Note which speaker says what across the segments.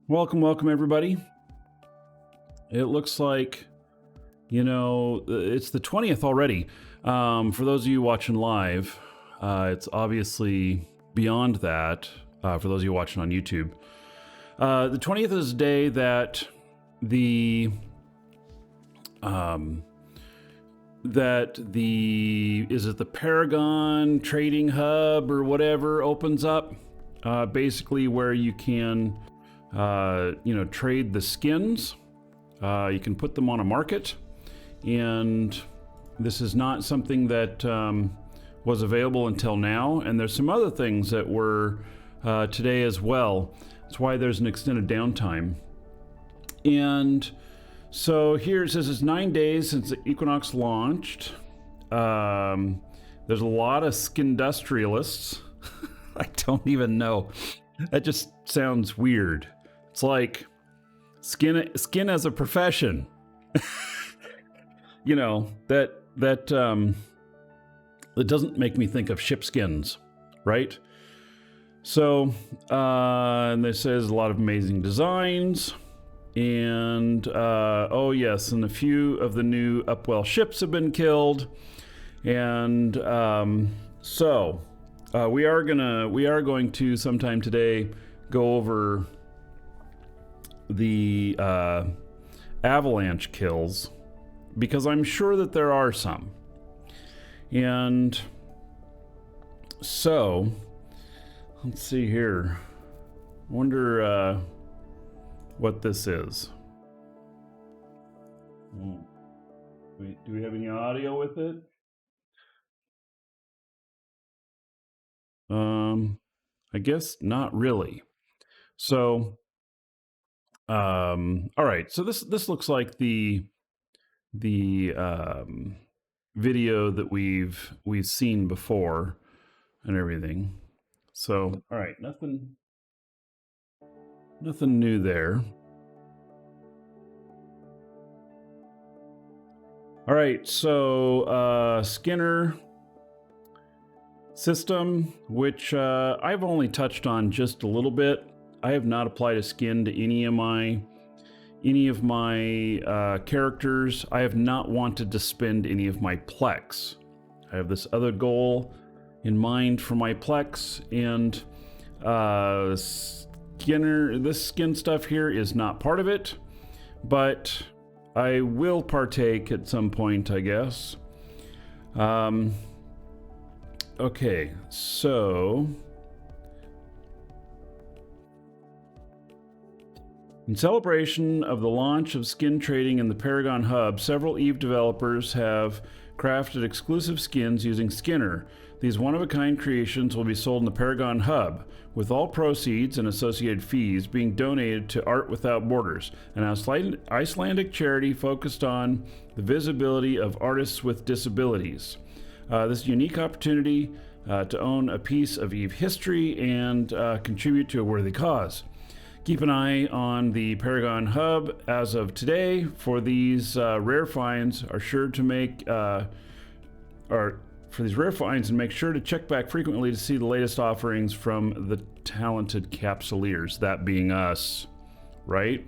Speaker 1: Welcome everybody. It looks like, it's the 20th already. For those of you watching live, it's obviously beyond that, for those of you watching on YouTube. The 20th is the day that the Paragon Trading Hub or whatever opens up, basically where you can trade the skins. You can put them on a market, and this is not something that was available until now, and there's some other things that were today as well. That's why there's an extended downtime. And so here it says it's 9 days since the Equinox launched. There's a lot of skindustrialists. I don't even know. That just sounds weird. It's like skin as a profession. That doesn't make me think of ship skins, right? So, and this says a lot of amazing designs, and oh yes, and a few of the new Upwell ships have been killed, and so we are going to sometime today go over the avalanche kills, because I'm sure that there are some. And so let's see here. I wonder what this is. Wait, do we have any audio with it? I guess not really. So all right, so this looks like the video that we've seen before and everything. So all right, nothing new there. All right, so Skinner system, which I've only touched on just a little bit. I have not applied a skin to any of my characters. I have not wanted to spend any of my Plex. I have this other goal in mind for my Plex, and this skin stuff here is not part of it, but I will partake at some point, I guess. Okay, so in celebration of the launch of skin trading in the Paragon Hub, several EVE developers have crafted exclusive skins using Skinner. These one-of-a-kind creations will be sold in the Paragon Hub, with all proceeds and associated fees being donated to Art Without Borders, an Icelandic charity focused on the visibility of artists with disabilities. This is a unique opportunity to own a piece of EVE history and contribute to a worthy cause. Keep an eye on the Paragon Hub as of today for these rare finds. And make sure to check back frequently to see the latest offerings from the talented capsuleers, that being us, right?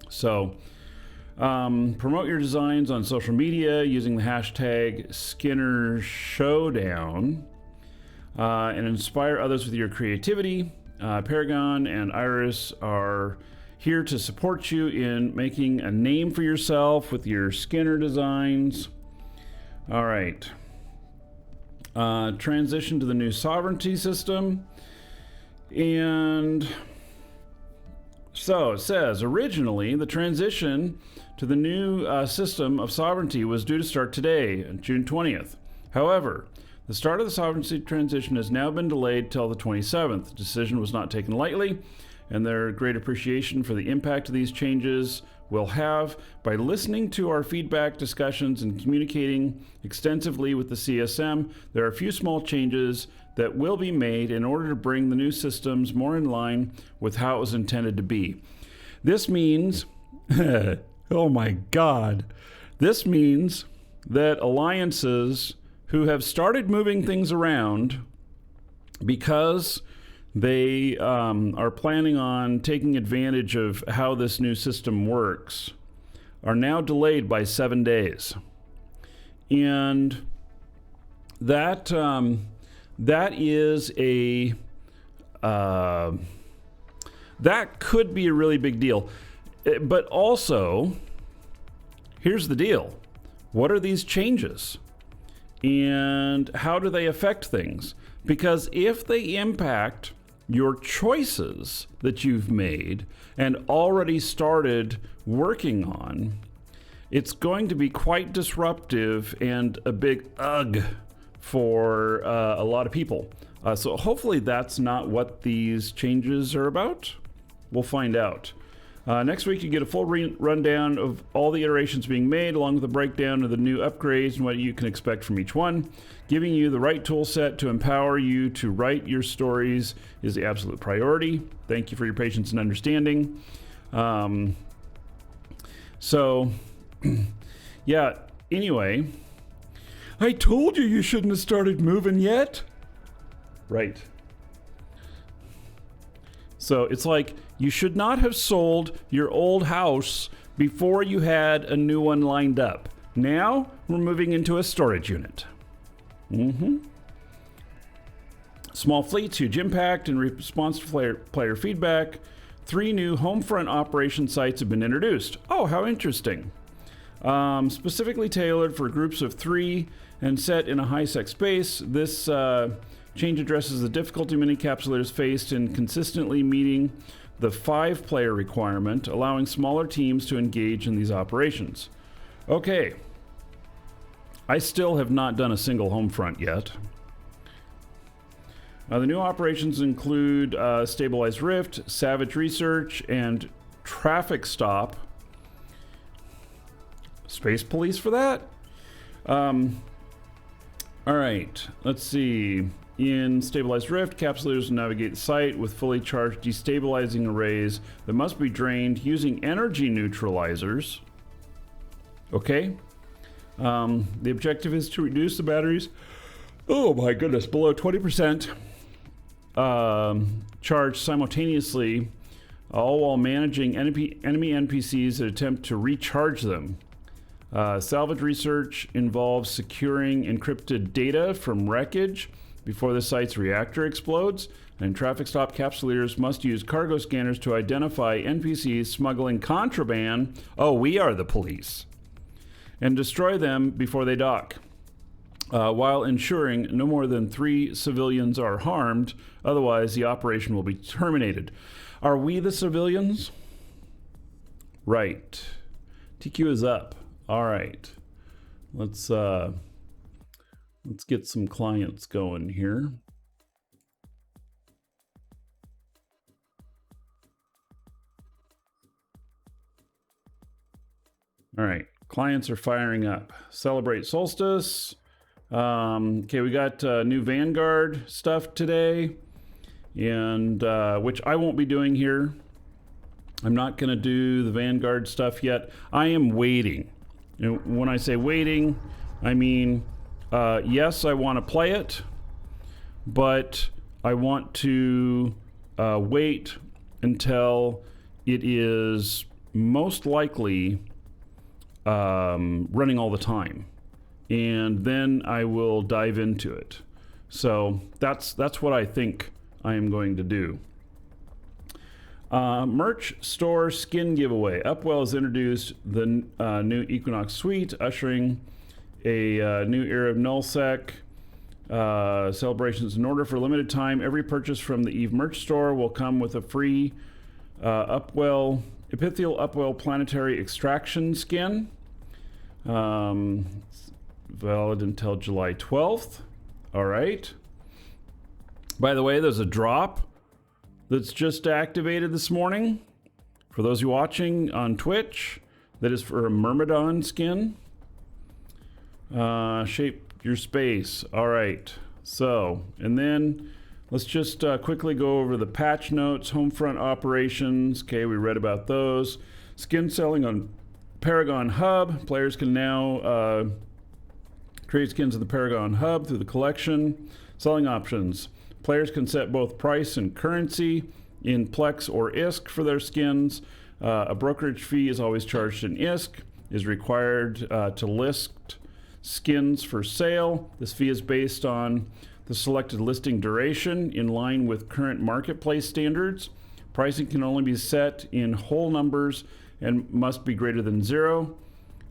Speaker 1: So promote your designs on social media using the hashtag SkinnerShowdown and inspire others with your creativity. Paragon and Iris are here to support you in making a name for yourself with your Skinner designs. All right. Transition to the new sovereignty system. And so it says, originally, the transition to the new system of sovereignty was due to start today, on June 20th. However, the start of the sovereignty transition has now been delayed till the 27th. The decision was not taken lightly, and their great appreciation for the impact of these changes will have by listening to our feedback discussions and communicating extensively with the CSM. There are a few small changes that will be made in order to bring the new systems more in line with how it was intended to be. This means, oh my God, this means that alliances who have started moving things around because they are planning on taking advantage of how this new system works, are now delayed by 7 days. And that is a that could be a really big deal. But also, here's the deal. What are these changes? And how do they affect things? Because if they impact your choices that you've made and already started working on, it's going to be quite disruptive and a big ugh for a lot of people. So hopefully that's not what these changes are about. We'll find out. Next week, you get a full rundown of all the iterations being made, along with a breakdown of the new upgrades and what you can expect from each one. Giving you the right tool set to empower you to write your stories is the absolute priority. Thank you for your patience and understanding. Yeah, anyway, I told you shouldn't have started moving yet. Right. So it's like you should not have sold your old house before you had a new one lined up. Now we're moving into a storage unit. Small fleets, huge impact in response to player feedback. 3 new Homefront operation sites have been introduced. Oh, how interesting. Specifically tailored for groups of 3 and set in a high-sec space. This change addresses the difficulty many capsulators faced in consistently meeting the 5-player requirement, allowing smaller teams to engage in these operations. Okay. I still have not done a single Homefront yet. The new operations include Stabilized Rift, Savage Research, and Traffic Stop. Space Police for that? All right, let's see. In Stabilized Rift, capsulators will navigate the site with fully charged destabilizing arrays that must be drained using energy neutralizers. Okay. The objective is to reduce the batteries, oh my goodness, below 20% charged simultaneously, all while managing enemy NPCs that attempt to recharge them. Salvage research involves securing encrypted data from wreckage before the site's reactor explodes, and traffic stop capsulators must use cargo scanners to identify NPCs smuggling contraband. Oh, we are the police. And destroy them before they dock, while ensuring no more than 3 civilians are harmed. Otherwise, the operation will be terminated. Are we the civilians? Right. TQ is up. All right. Let's get some clients going here. All right. Clients are firing up. Celebrate Solstice. Okay, we got new Vanguard stuff today, and which I won't be doing here. I'm not going to do the Vanguard stuff yet. I am waiting. You know, when I say waiting, I mean, yes, I want to play it, but I want to wait until it is most likely running all the time, and then I will dive into it. So that's what I think I am going to do. Merch store skin giveaway. Upwell has introduced the new Equinox Suite, ushering a new era of nullsec celebrations. In order for a limited time, every purchase from the Eve merch store will come with a free Upwell Epithial Upwell Planetary Extraction skin. Valid until July 12th. All right. By the way, there's a drop that's just activated this morning for those of you watching on Twitch. That is for a Myrmidon skin. Shape your space. All right. So, and then let's just quickly go over the patch notes, Homefront operations. Okay, we read about those. Skin selling on Paragon Hub. Players can now create skins in the Paragon Hub through the collection. Selling options. Players can set both price and currency in Plex or ISK for their skins. A brokerage fee is always charged in ISK, is required to list skins for sale. This fee is based on the selected listing duration in line with current marketplace standards. Pricing can only be set in whole numbers and must be greater than 0.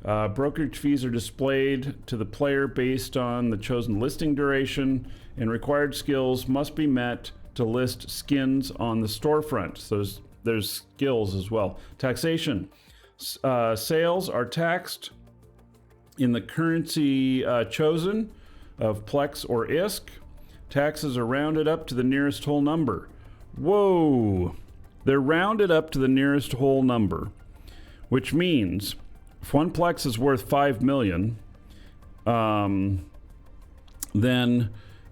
Speaker 1: Brokerage fees are displayed to the player based on the chosen listing duration, and required skills must be met to list skins on the storefront. So there's skills as well. Taxation. Sales are taxed in the currency chosen of Plex or ISK. Taxes are rounded up to the nearest whole number. Whoa! They're rounded up to the nearest whole number, which means if one Plex is worth 5 million, then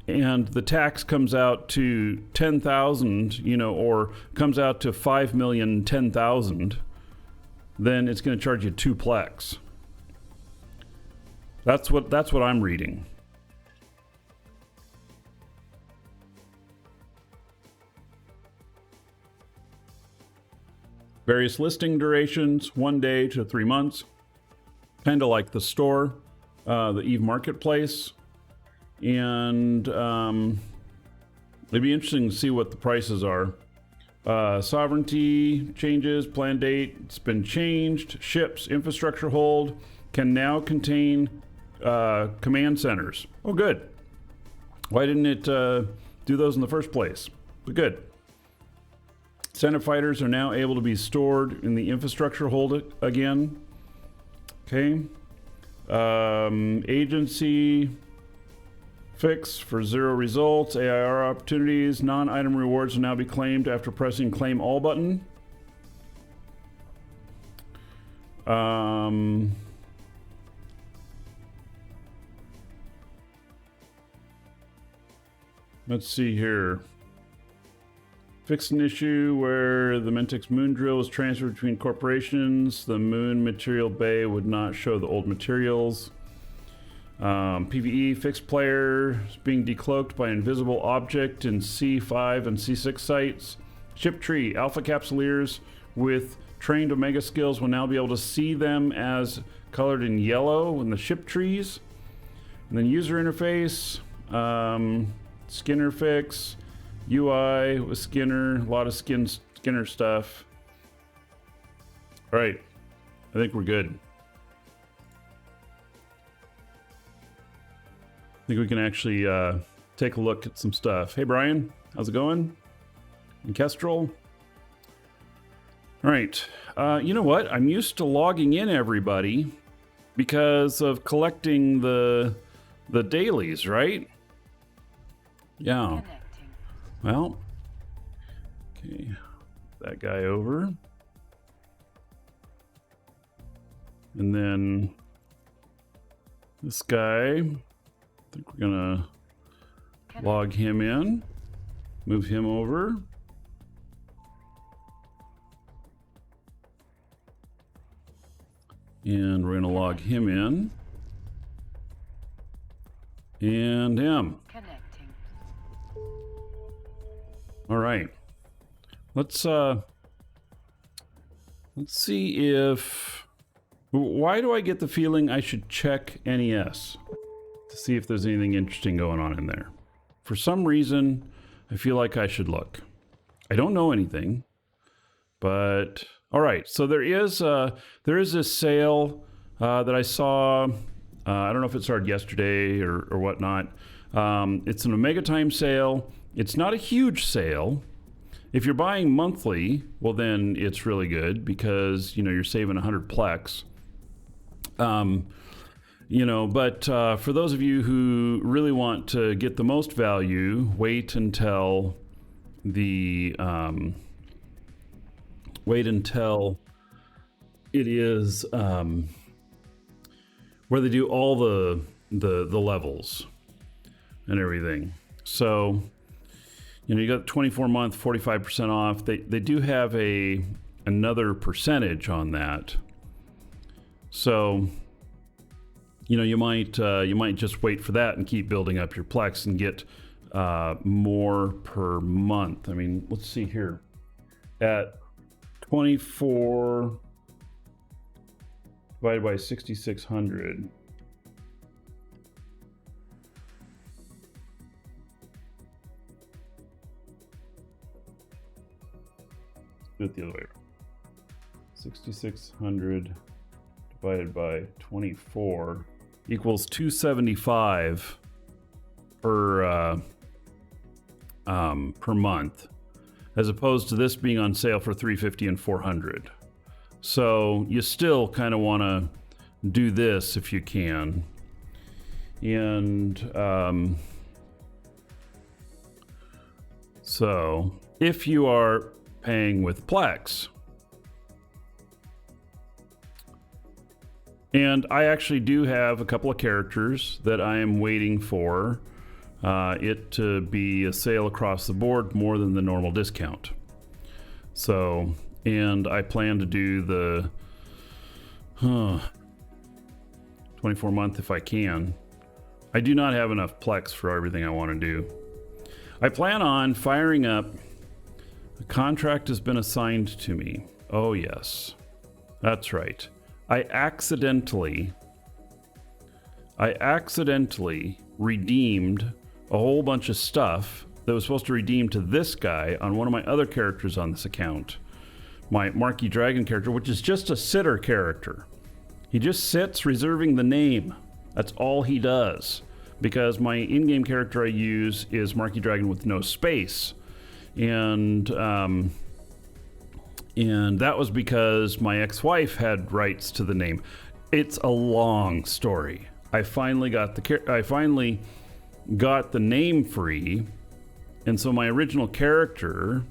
Speaker 1: and the tax comes out to 10,000, or comes out to 5,010,000, then it's going to charge you 2 Plex. That's what I'm reading. Various listing durations, 1 day to 3 months. Kind of like the store, the Eve Marketplace. And it'd be interesting to see what the prices are. Sovereignty changes, plan date, it's been changed. Ships, infrastructure hold, can now contain command centers. Oh, good. Why didn't it do those in the first place? But good. Senate fighters are now able to be stored in the infrastructure hold again. Okay. Agency fix for 0 results. AIR opportunities. Non-item rewards will now be claimed after pressing Claim All button. Let's see here. Fixed an issue where the Mentex moon drill was transferred between corporations. The moon material bay would not show the old materials. PvE fixed players being decloaked by invisible object in C5 and C6 sites. Ship tree. Alpha capsuleers with trained Omega skills will now be able to see them as colored in yellow in the ship trees. And then user interface. Skinner fix. UI with Skinner, a lot of Skinner stuff. All right, I think we're good. I think we can actually take a look at some stuff. Hey, Brian, how's it going? And Kestrel. All right, you know what? I'm used to logging in everybody because of collecting the dailies, right? Yeah. Well, okay, that guy over. And then this guy, I think we're gonna log him in, move him over. And we're gonna log him in. And him. All right, let's see if, why do I get the feeling I should check NES to see if there's anything interesting going on in there? For some reason, I feel like I should look. I don't know anything, but all right. So there is this sale that I saw. I don't know if it started yesterday or whatnot. It's an Omega Time sale. It's not a huge sale. If you're buying monthly, well, then it's really good because, you're saving 100 Plex. But for those of you who really want to get the most value, wait until it is where they do all the levels and everything. So, you got 24-month, 45% off. They do have another percentage on that. So, you might just wait for that and keep building up your Plex and get more per month. I mean, let's see here. At 24 divided by 6,600. Do it the other way around. 6,600 divided by 24 equals 275 per month, as opposed to this being on sale for 350 and 400. So you still kind of want to do this if you can. And so if you are paying with Plex, and I actually do have a couple of characters that I am waiting for it to be a sale across the board more than the normal discount. So, and I plan to do the 24 month if I can. I do not have enough Plex for everything I want to do. I plan on firing up. The contract has been assigned to me. Oh yes, that's right. I accidentally redeemed a whole bunch of stuff that was supposed to redeem to this guy on one of my other characters on this account. My Markee Dragon character, which is just a sitter character. He just sits reserving the name. That's all he does. Because my in-game character I use is Markee Dragon with no space. And that was because my ex-wife had rights to the name. It's a long story. I finally got the name free, and so my original character.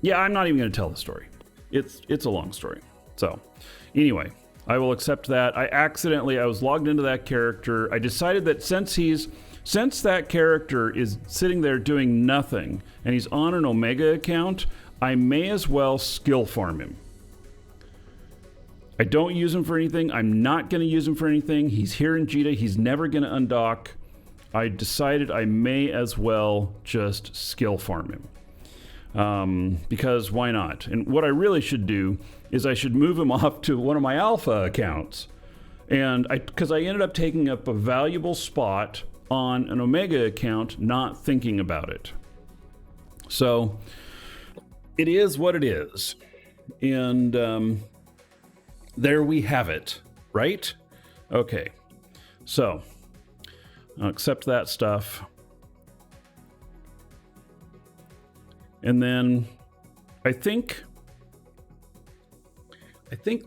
Speaker 1: Yeah, I'm not even going to tell the story. It's a long story. So, anyway, I will accept that. I was logged into that character. I decided that since that character is sitting there doing nothing, and he's on an Omega account, I may as well skill farm him. I don't use him for anything. I'm not going to use him for anything. He's here in Jita. He's never going to undock. I decided I may as well just skill farm him. Because why not? And what I really should do is I should move him off to one of my alpha accounts. And because I ended up taking up a valuable spot on an Omega account, not thinking about it. So it is what it is. And there we have it, right? Okay. So I'll accept that stuff. And then I think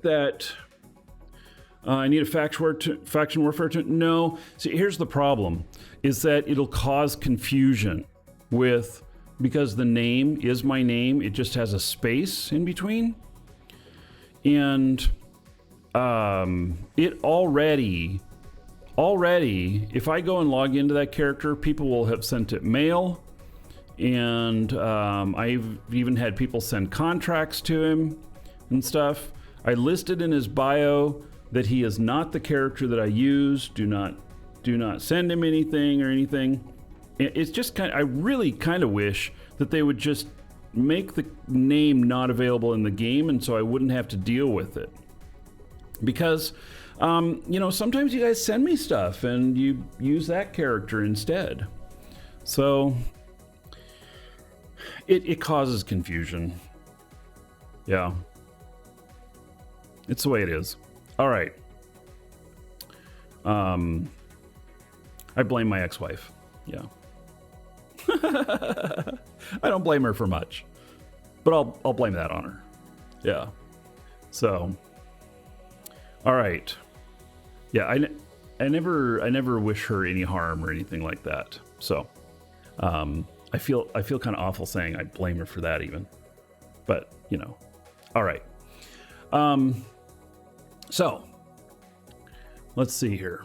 Speaker 1: that I need a faction warfare. No. See, here's the problem, is that it'll cause confusion because the name is my name. It just has a space in between. And it already, if I go and log into that character, people will have sent it mail. And I've even had people send contracts to him and stuff. I listed in his bio that he is not the character that I use. Do not send him anything or anything. It's just I really kind of wish that they would just make the name not available in the game, and so I wouldn't have to deal with it. Because sometimes you guys send me stuff and you use that character instead. So it causes confusion. Yeah. It's the way it is. All right. I blame my ex-wife. Yeah. I don't blame her for much, but I'll blame that on her. Yeah. So, all right. Yeah, I never wish her any harm or anything like that. So, I feel kind of awful saying I blame her for that even, but all right. So let's see here.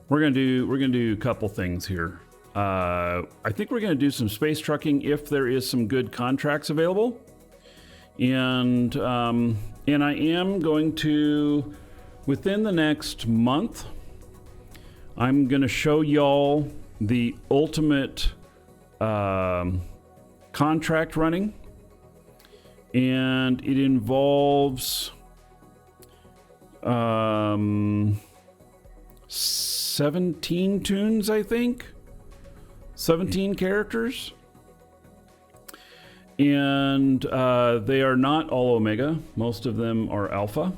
Speaker 1: We're gonna do a couple things here. I think we're gonna do some space trucking if there is some good contracts available, and I am going to, within the next month, I'm gonna show y'all the ultimate contract running, and it involves 17 tunes, I think. 17 characters. And they are not all Omega. Most of them are Alpha.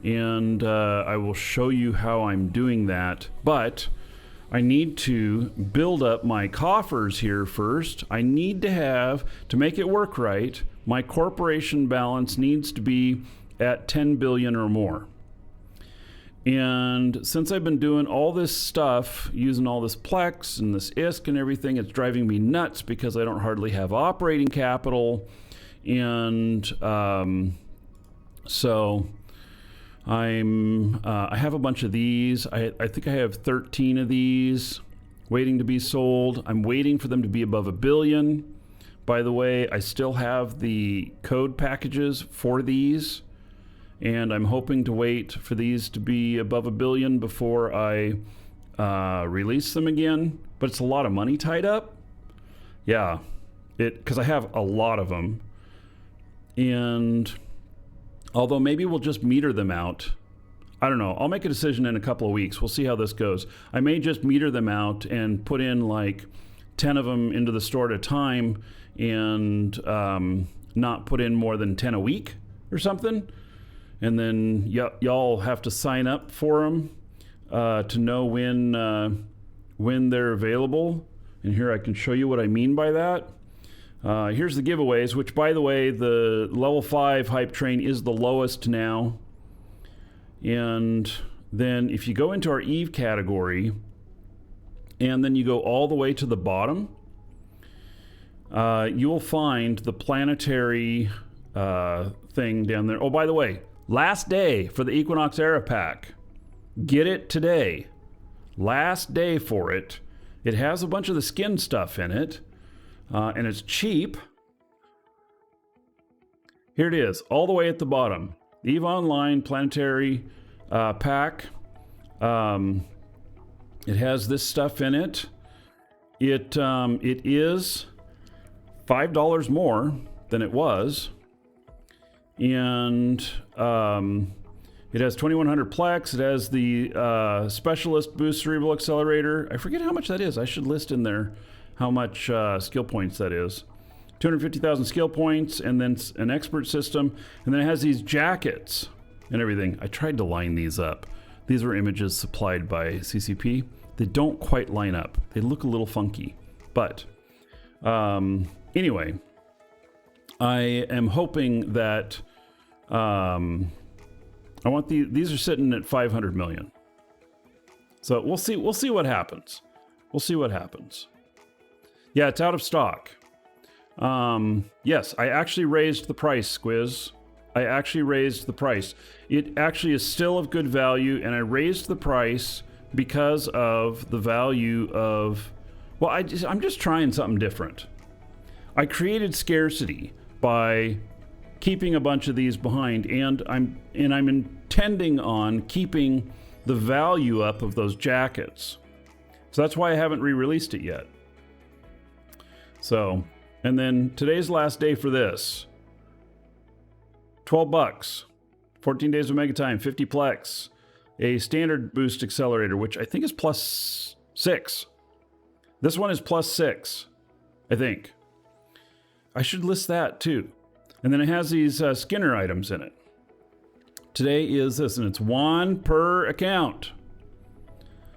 Speaker 1: And I will show you how I'm doing that. But I need to build up my coffers here first. I need to have, to make it work right, my corporation balance needs to be at 10 billion or more. And since I've been doing all this stuff, using all this Plex and this ISK and everything, it's driving me nuts because I don't hardly have operating capital. And so I have a bunch of these. I think I have 13 of these waiting to be sold. I'm waiting for them to be above 1 billion. By the way, I still have the code packages for these, and I'm hoping to wait for these to be above 1 billion before I release them again. But it's a lot of money tied up. Yeah, because I have a lot of them. And although maybe we'll just meter them out. I don't know. I'll make a decision in a couple of weeks. We'll see how this goes. I may just meter them out and put in like 10 of them into the store at a time and not put in more than 10 a week or something. And then y'all have to sign up for them to know when they're available. And here I can show you what I mean by that. Here's the giveaways, which, by the way, the level 5 hype train is the lowest now. And then if you go into our Eve category and then you go all the way to the bottom, you will find the planetary thing down there. Oh, by the way, last day for the Equinox Era Pack. Get it today. Last day for it. It has a bunch of the skin stuff in it. And it's cheap. Here it is, all the way at the bottom. EVE Online Planetary Pack. It has this stuff in it. It is $5 more than it was. And it has 2100 Plex. It has the Specialist Boost Cerebral Accelerator. I forget how much that is. I should list in there how much skill points that is. 250,000 skill points, and then an expert system, and then it has these jackets and everything. I tried to line these up. These were images supplied by CCP. They don't quite line up. They look a little funky. But anyway, I am hoping that I want these are sitting at 500 million. So we'll see what happens. We'll see what happens. Yeah, it's out of stock. Yes, I actually raised the price, Squiz. I actually raised the price. It actually is still of good value, and I raised the price because of the value of... Well, I'm just trying something different. I created scarcity by keeping a bunch of these behind, and I'm intending on keeping the value up of those jackets. So that's why I haven't re-released it yet. So, and then today's last day for this. 12 bucks. 14 days of Mega Time, 50 Plex. A standard boost accelerator, which I think is +6. This one is +6, I think. I should list that too. And then it has these Skinner items in it. Today is this, and it's 1 per account.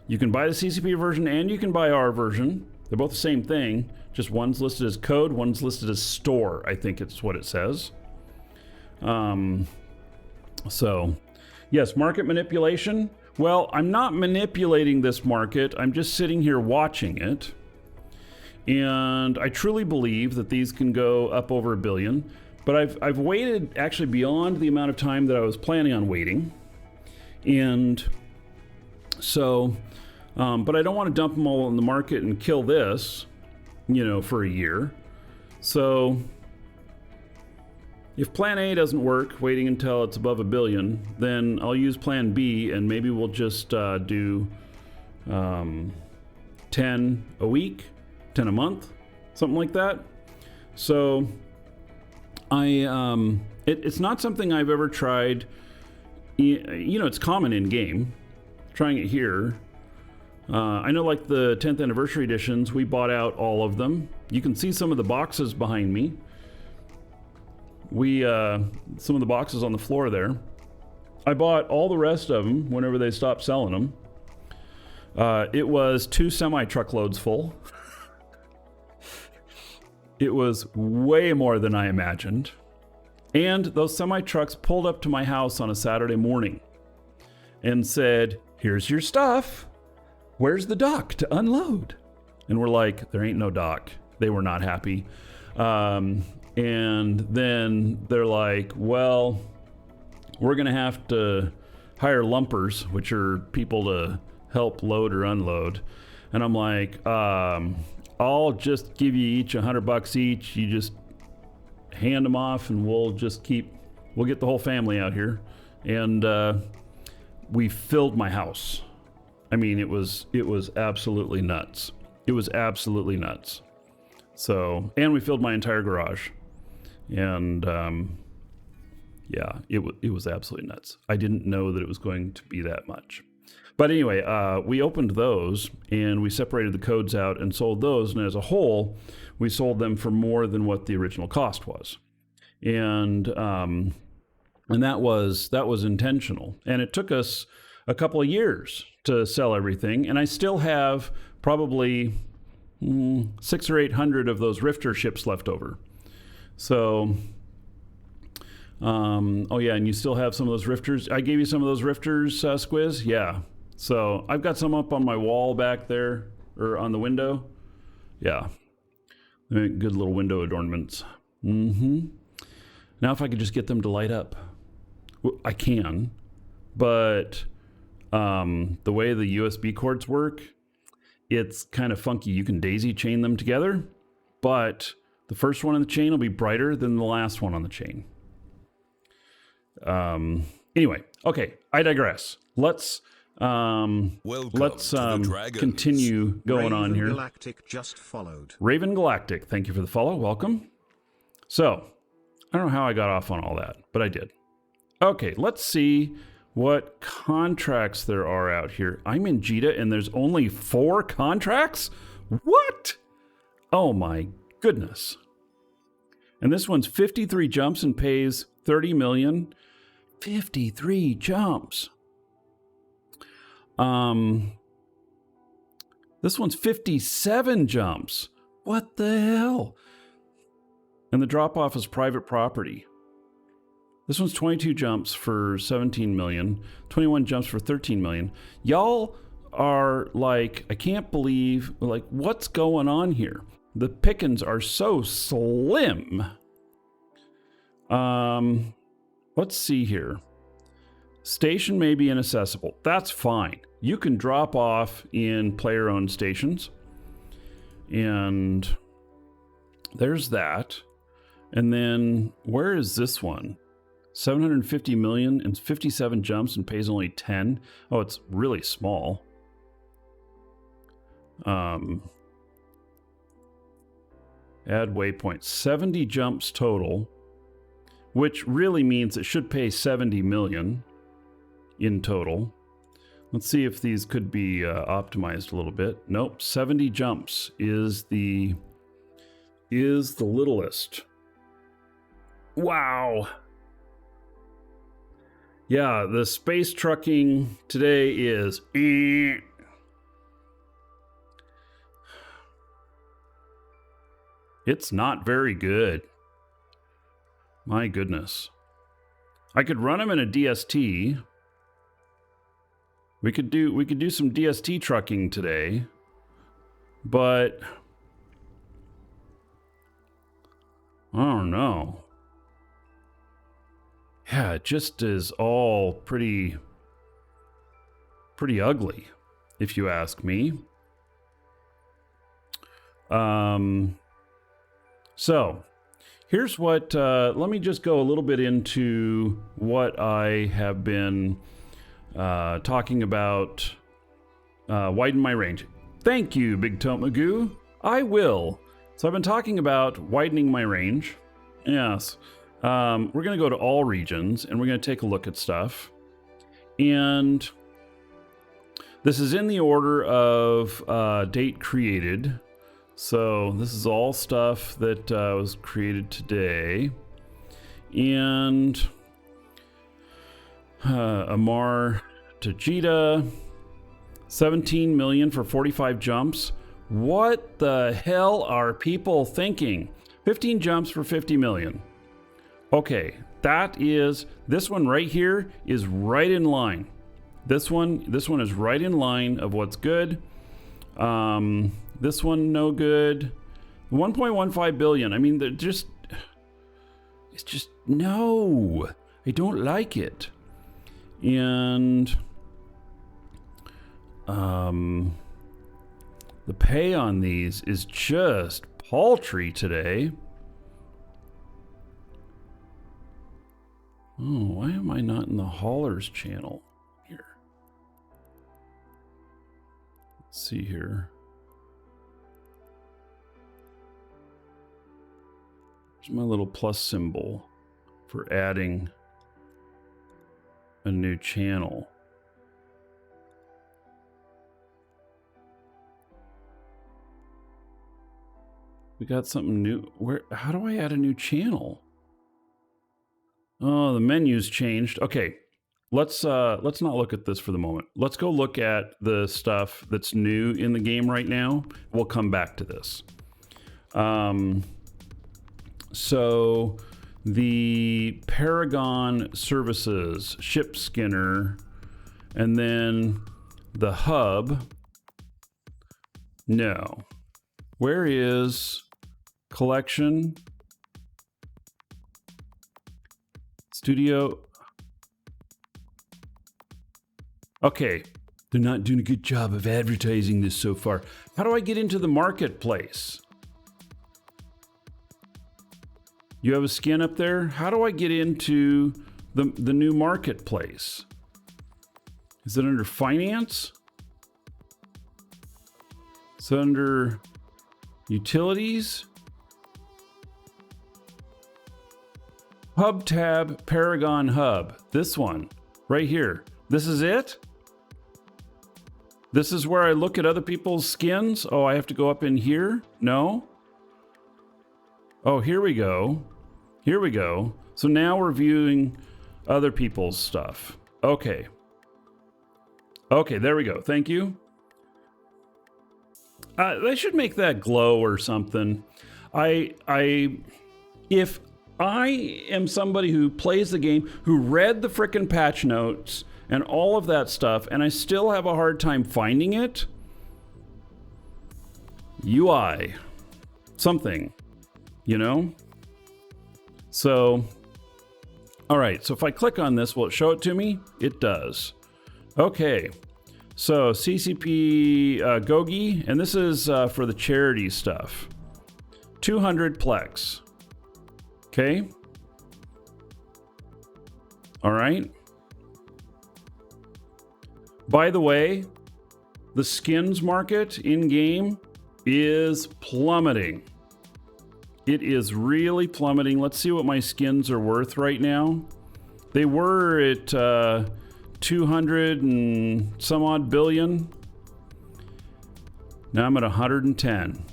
Speaker 1: You can buy the CCP version and you can buy our version. They're both the same thing. Just one's listed as code, one's listed as store, I think it's what it says. So, yes, market manipulation. Well, I'm not manipulating this market. I'm just sitting here watching it. And I truly believe that these can go up over 1 billion. But I've waited actually beyond the amount of time that I was planning on waiting. And so, but I don't want to dump them all in the market and kill this, you know, for a year. So if plan A doesn't work, waiting until it's above 1 billion, then I'll use plan B, and maybe we'll just do 10 10 a week, 10 a month, something like that. So it's not something I've ever tried. You know, it's common in game. Trying it here. I know, like the 10th anniversary editions, we bought out all of them. You can see some of the boxes behind me. Some of the boxes on the floor there. I bought all the rest of them whenever they stopped selling them. It was 2 semi-truckloads full. It was way more than I imagined. And those semi-trucks pulled up to my house on a Saturday morning and said, "Here's your stuff. Where's the dock to unload?" And we're like, there ain't no dock. They were not happy. And then they're like, well, we're going to have to hire lumpers, which are people to help load or unload. And I'm like, I'll just give you each $100 each. You just hand them off and we'll get the whole family out here. And we filled my house. I mean, it was absolutely nuts. It was absolutely nuts. So, and we filled my entire garage. And yeah, it was absolutely nuts. I didn't know that it was going to be that much. But anyway, we opened those and we separated the codes out and sold those. And as a whole, we sold them for more than what the original cost was. And that was intentional. And it took us a couple of years to sell everything. And I still have probably 600 or 800 of those Rifter ships left over. So, oh yeah, and you still have some of those Rifters. I gave you some of those Rifters, Squiz? Yeah. So I've got some up on my wall back there, or on the window. Yeah. Good little window adornments. Now if I could just get them to light up. Well, I can, but the way the USB cords work, it's kind of funky. You can daisy chain them together, but the first one on the chain will be brighter than the last one on the chain. Anyway, okay, I digress. Let's continue going on here.
Speaker 2: Raven Galactic just followed.
Speaker 1: Raven Galactic, thank you for the follow. Welcome. So, I don't know how I got off on all that, but I did. Okay, let's see what contracts there are out here. I'm in Jita and there's only 4 contracts? What? Oh my goodness. And this one's 53 jumps and pays 30 million. 53 jumps. This one's 57 jumps. What the hell? And the drop-off is private property. This one's 22 jumps for 17 million, 21 jumps for 13 million. Y'all are like, I can't believe, like, what's going on here? The pickings are so slim. Let's see here. Station may be inaccessible. That's fine. You can drop off in player-owned stations. And there's that. And then where is this one? 750 million and 57 jumps and pays only 10. Oh, it's really small. Add waypoint. 70 jumps total, which really means it should pay 70 million in total. Let's see if these could be optimized a little bit. Nope, 70 jumps is the littlest. Wow. Yeah, the space trucking today is it's not very good. My goodness. I could run them in a DST. We could do some DST trucking today, but I don't know. Yeah, it just is all pretty ugly, if you ask me. So here's what, let me just go a little bit into what I have been talking about. Widen my range. Thank you, Big Tote Magoo. I will. So I've been talking about widening my range. Yes. We're going to go to all regions and we're going to take a look at stuff. And this is in the order of date created. So this is all stuff that was created today. And Amar Tajita, 17 million for 45 jumps. What the hell are people thinking? 15 jumps for 50 million. Okay, this one right here is right in line. This one is right in line of what's good. This one no good. 1.15 billion. I mean, it's just no. I don't like it. And the pay on these is just paltry today. Oh, why am I not in the haulers channel here? Let's see here. There's my little plus symbol for adding a new channel. We got something new. How do I add a new channel? Oh, the menu's changed. Okay. Let's not look at this for the moment. Let's go look at the stuff that's new in the game right now. We'll come back to this. So the Paragon services, ship skinner, and then the hub. No. Where is collection? Studio. Okay, they're not doing a good job of advertising this so far. How do I get into the marketplace? You have a skin up there? How do I get into the new marketplace? Is it under finance? Is it under utilities? Hub tab, Paragon Hub. This one, right here. This is it? This is where I look at other people's skins? Oh, I have to go up in here? No? Oh, here we go. Here we go. So now we're viewing other people's stuff. Okay. Okay, there we go. Thank you. They should make that glow or something. If I am somebody who plays the game, who read the frickin' patch notes and all of that stuff, and I still have a hard time finding it, UI, something, you know? So, all right, so if I click on this, will it show it to me? It does. Okay, so CCP Gogi, and this is for the charity stuff. 200 Plex. Okay. All right. By the way, the skins market in-game is plummeting. It is really plummeting. Let's see what my skins are worth right now. They were at 200 and some odd billion. Now I'm at 110.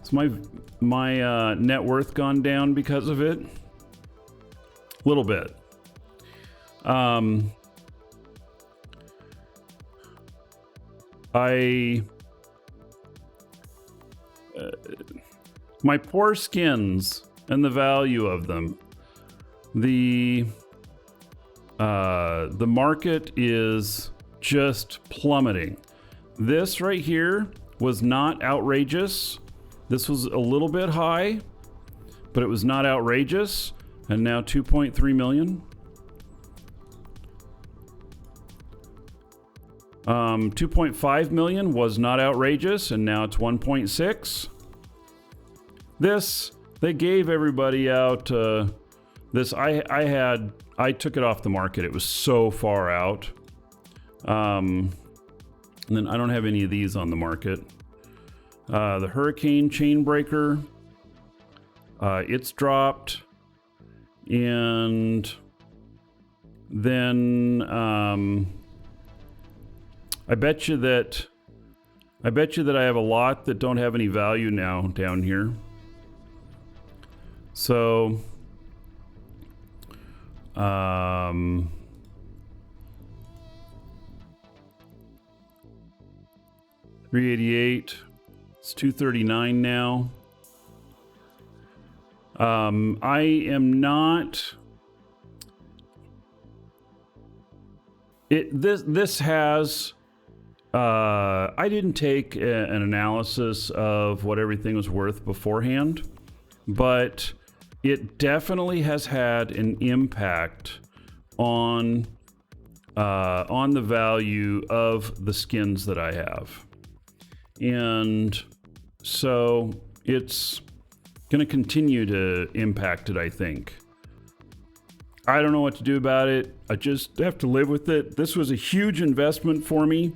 Speaker 1: Is my net worth gone down because of it? A little bit. My poor skins and the value of them. The market is just plummeting. This right here was not outrageous. This was a little bit high, but it was not outrageous. And now 2.3 million. 2.5 million was not outrageous, and now it's 1.6. This, they gave everybody out this. I took it off the market. It was so far out. And then I don't have any of these on the market. The Hurricane Chainbreaker, it's dropped. And then I bet you that I have a lot that don't have any value now down here. So 388. It's 239 now. I am not. This has. I didn't take an analysis of what everything was worth beforehand, but it definitely has had an impact on the value of the skins that I have. And so it's going to continue to impact it, I think. I don't know what to do about it. I just have to live with it. This was a huge investment for me.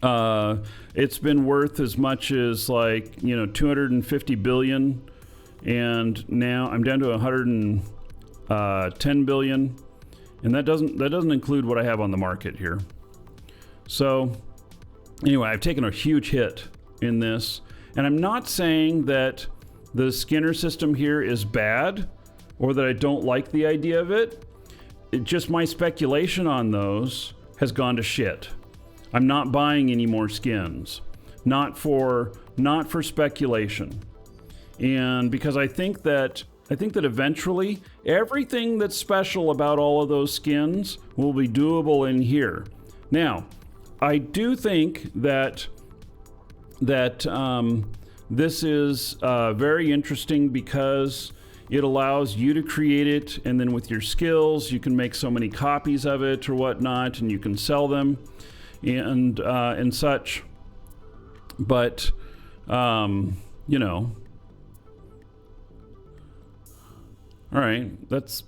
Speaker 1: It's been worth as much as 250 billion. And now I'm down to 110 billion. And that doesn't include what I have on the market here. So anyway, I've taken a huge hit in this, and I'm not saying that the Skinner system here is bad or that I don't like the idea of it. Just my speculation on those has gone to shit. I'm not buying any more skins, not for speculation. And because I think that eventually everything that's special about all of those skins will be doable in here. Now, I do think that this is very interesting because it allows you to create it, and then with your skills, you can make so many copies of it or whatnot, and you can sell them and such. But all right, that's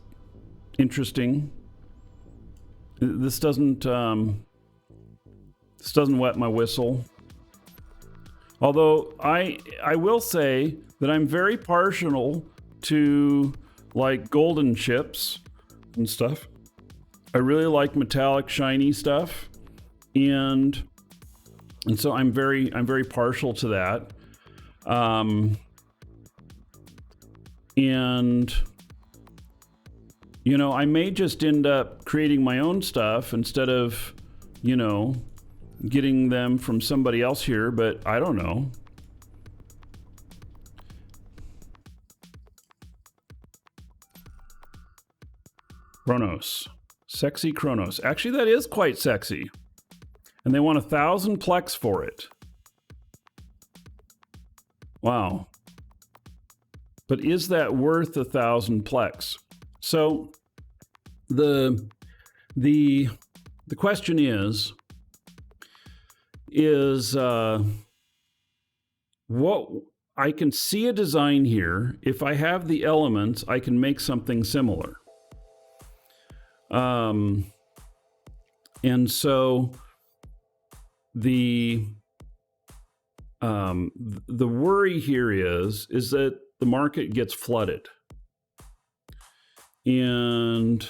Speaker 1: interesting. This doesn't wet my whistle. Although I will say that I'm very partial to golden chips and stuff. I really like metallic shiny stuff, and so I'm very partial to that. And I may just end up creating my own stuff instead of getting them from somebody else here, but I don't know. Chronos. Sexy Chronos. Actually, that is quite sexy. And they want 1,000 plex for it. Wow. But is that worth 1,000 plex? So the question is what I can see a design here. If I have the elements, I can make something similar. And so the worry here is that the market gets flooded. And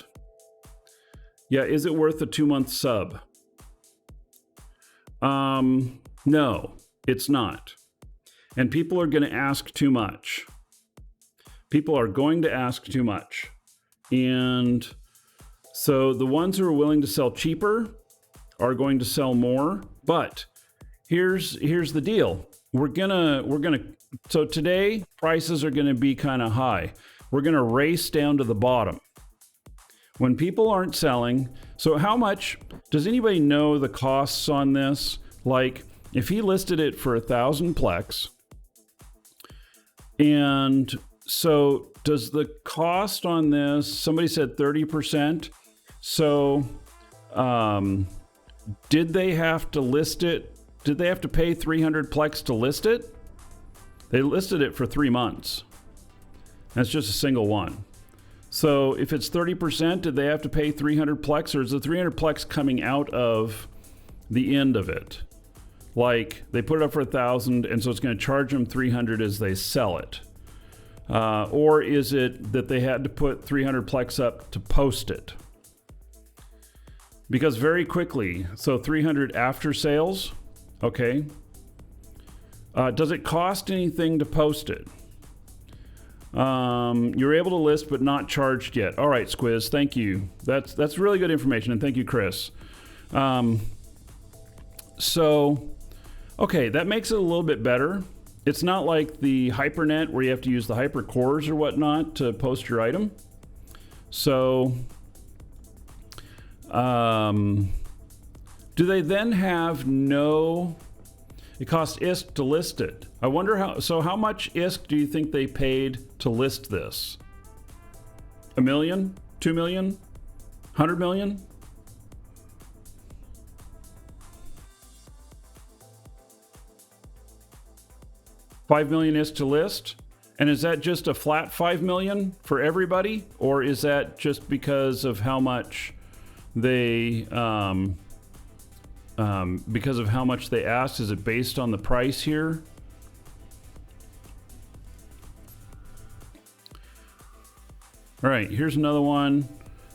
Speaker 1: yeah, is it worth a 2-month sub? No, it's not. And people are going to ask too much. People are going to ask too much. And so the ones who are willing to sell cheaper are going to sell more. But here's the deal. So today prices are going to be kind of high. We're going to race down to the bottom. When people aren't selling, so how much, does anybody know the costs on this? Like, if he listed it for 1,000 plex, and so does the cost on this, somebody said 30%. So did they have to list it? Did they have to pay 300 plex to list it? They listed it for 3 months. That's just a single one. So if it's 30%, did they have to pay 300 plex, or is the 300 plex coming out of the end of it? Like they put it up for 1,000, and so it's going to charge them 300 as they sell it. Or is it that they had to put 300 Plex up to post it? Because very quickly, so 300 after sales, okay. Does it cost anything to post it? You're able to list but not charged yet. All right, Squiz, thank you. That's really good information, and thank you, Chris. So, okay, that makes it a little bit better. It's not like the HyperNet where you have to use the hypercores or whatnot to post your item. So, do they then have no... It costs ISK to list it. I wonder how much ISK do you think they paid to list this? $1 million? $2 million? $100 million? $5 million ISK to list? And is that just a flat $5 million for everybody? Or is that just because of how much they... because of how much they asked? Is it based on the price here? All right, here's another one.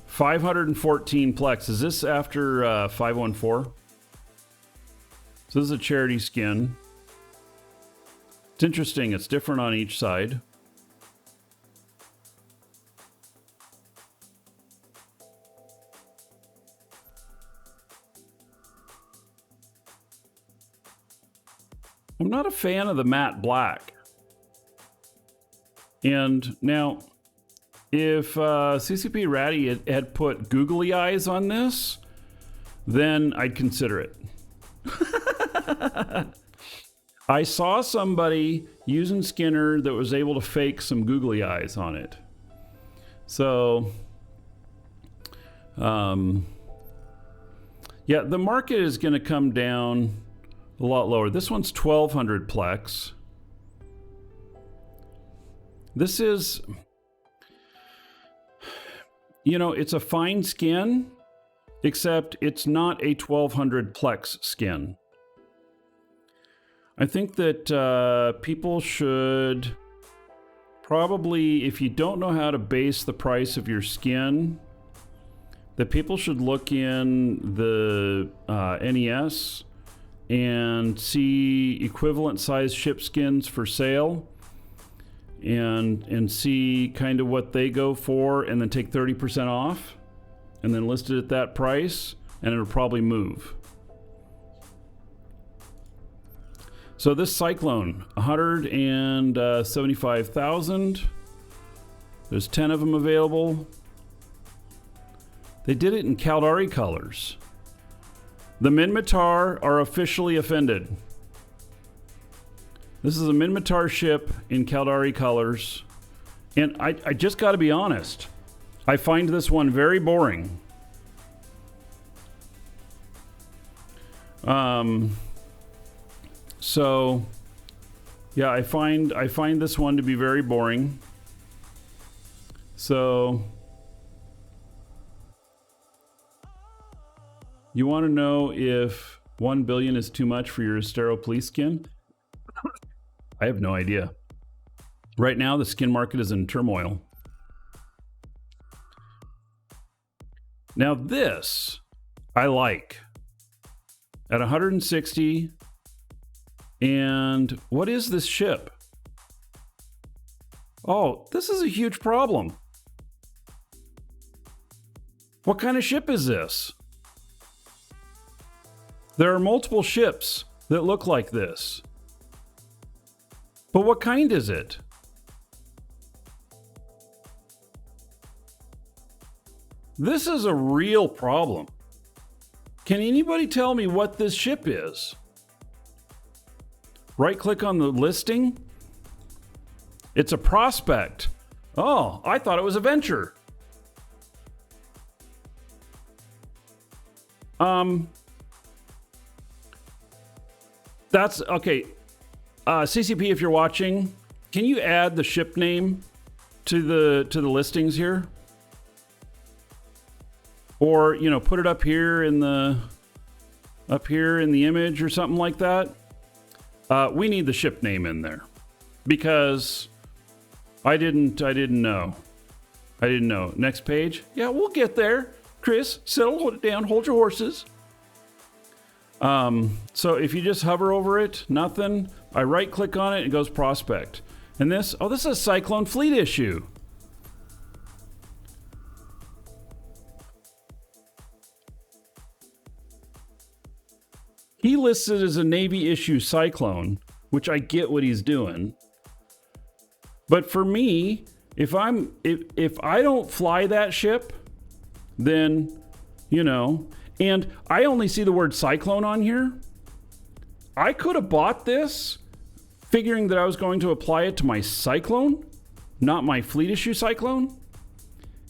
Speaker 1: 514 Plex. Is this after 514? So this is a charity skin. It's interesting. It's different on each side. I'm not a fan of the matte black. And now, if CCP Ratty had put googly eyes on this, then I'd consider it. I saw somebody using Skinner that was able to fake some googly eyes on it. So, yeah, the market is going to come down a lot lower. This one's 1200 Plex. This is, you know, it's a fine skin, except it's not a 1200 Plex skin. I think that people should probably, if you don't know how to base the price of your skin, that people should look in the NES and see equivalent size ship skins for sale and see kind of what they go for, and then take 30% off and then list it at that price, and it'll probably move. So this Cyclone, 175,000. There's 10 of them available. They did it in Caldari colors. The Minmatar are officially offended. This is a Minmatar ship in Caldari colors. And I just got to be honest. I find this one very boring. So, yeah, I find this one to be very boring. So, you want to know if 1 billion is too much for your Estero Police skin? I have no idea. Right now, the skin market is in turmoil. Now this, I like. At 160, and what is this ship? Oh, this is a huge problem. What kind of ship is this? There are multiple ships that look like this. But what kind is it? This is a real problem. Can anybody tell me what this ship is? Right click on the listing. It's a prospect. Oh, I thought it was a venture. That's okay. CCP, if you're watching, can you add the ship name to the listings here? Or, you know, put it up here in the up here in the image or something like that, we need the ship name in there, because I didn't know. Next page. Yeah, we'll get there. Chris, settle it down. Hold your horses. So if you just hover over it, nothing. I right click on it, it goes prospect. And this is a Cyclone Fleet issue. He lists it as a Navy issue Cyclone, which I get what he's doing. But for me, if I don't fly that ship, then, and I only see the word Cyclone on here. I could have bought this figuring that I was going to apply it to my Cyclone, not my Fleet issue Cyclone.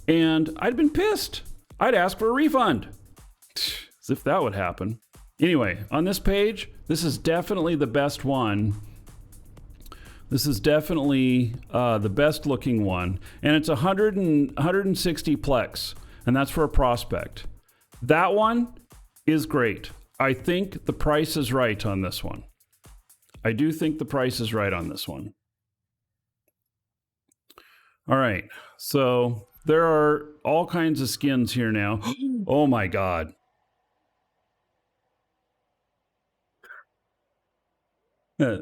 Speaker 1: And I'd been pissed. I'd ask for a refund. As if that would happen. Anyway, on this page, this is definitely the best one. This is definitely the best looking one. And it's 160 plex. And that's for a prospect. That one is great. I think the price is right on this one. I do think the price is right on this one. All right. So there are all kinds of skins here now. Oh my God.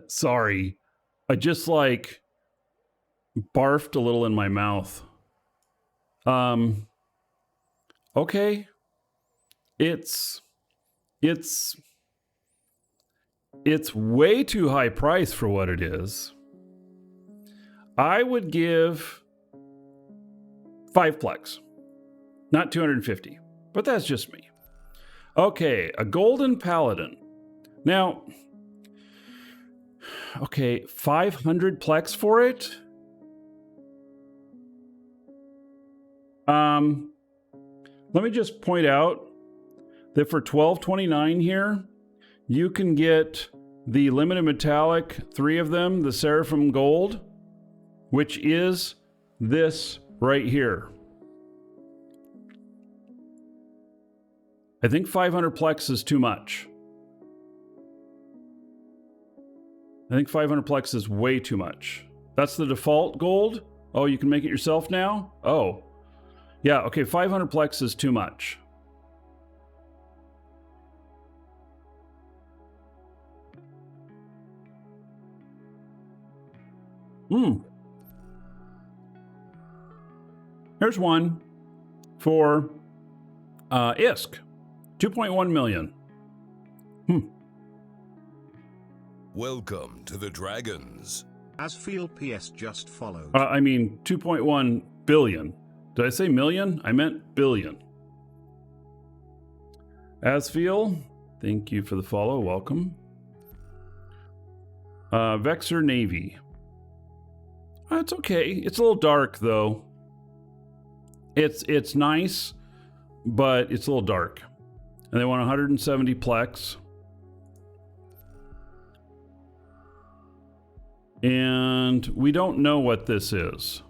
Speaker 1: Sorry. I just barfed a little in my mouth. Okay. It's way too high price for what it is. I would give 5 plex, not 250, but that's just me. Okay, a golden paladin. Now, okay, 500 plex for it. Let me just point out that for $12.29 here, you can get the limited metallic, 3 of them, the Seraphim Gold, which is this right here. I think 500 plex is too much. I think 500 plex is way too much. That's the default gold. Oh, you can make it yourself now? Oh. Yeah, okay, 500 plex is too much. Here's one for ISK. 2.1 million.
Speaker 3: Welcome to the Dragons.
Speaker 2: As Feel PS just followed.
Speaker 1: I mean, 2.1 billion. Did I say million? I meant billion. Asfeel, thank you for the follow. Welcome. Vexor Navy. It's okay. It's a little dark though. It's nice, but it's a little dark. And they want 170 plex. And we don't know what this is.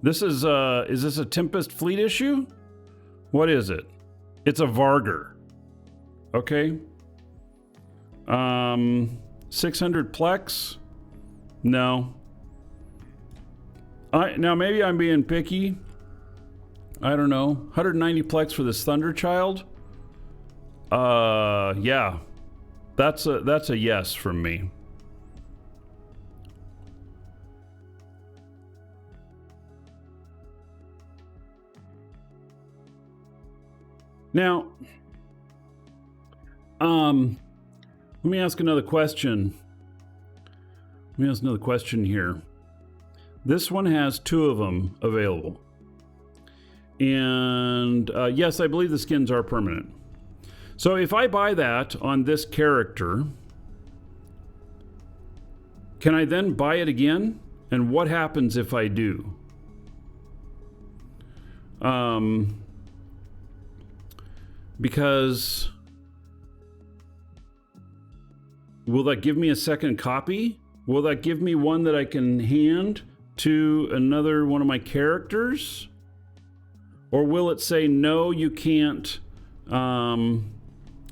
Speaker 1: Is this a Tempest Fleet issue? What is it? It's a Varger. Okay. 600 plex? No. Now maybe I'm being picky. I don't know. 190 plex for this Thunderchild? Yeah. That's a yes from me. Now, let me ask another question. Here. This one has 2 of them available. And yes, I believe the skins are permanent. So if I buy that on this character, can I then buy it again? And what happens if I do? Because will that give me a second copy? Will that give me one that I can hand to another one of my characters? Or will it say, no, you can't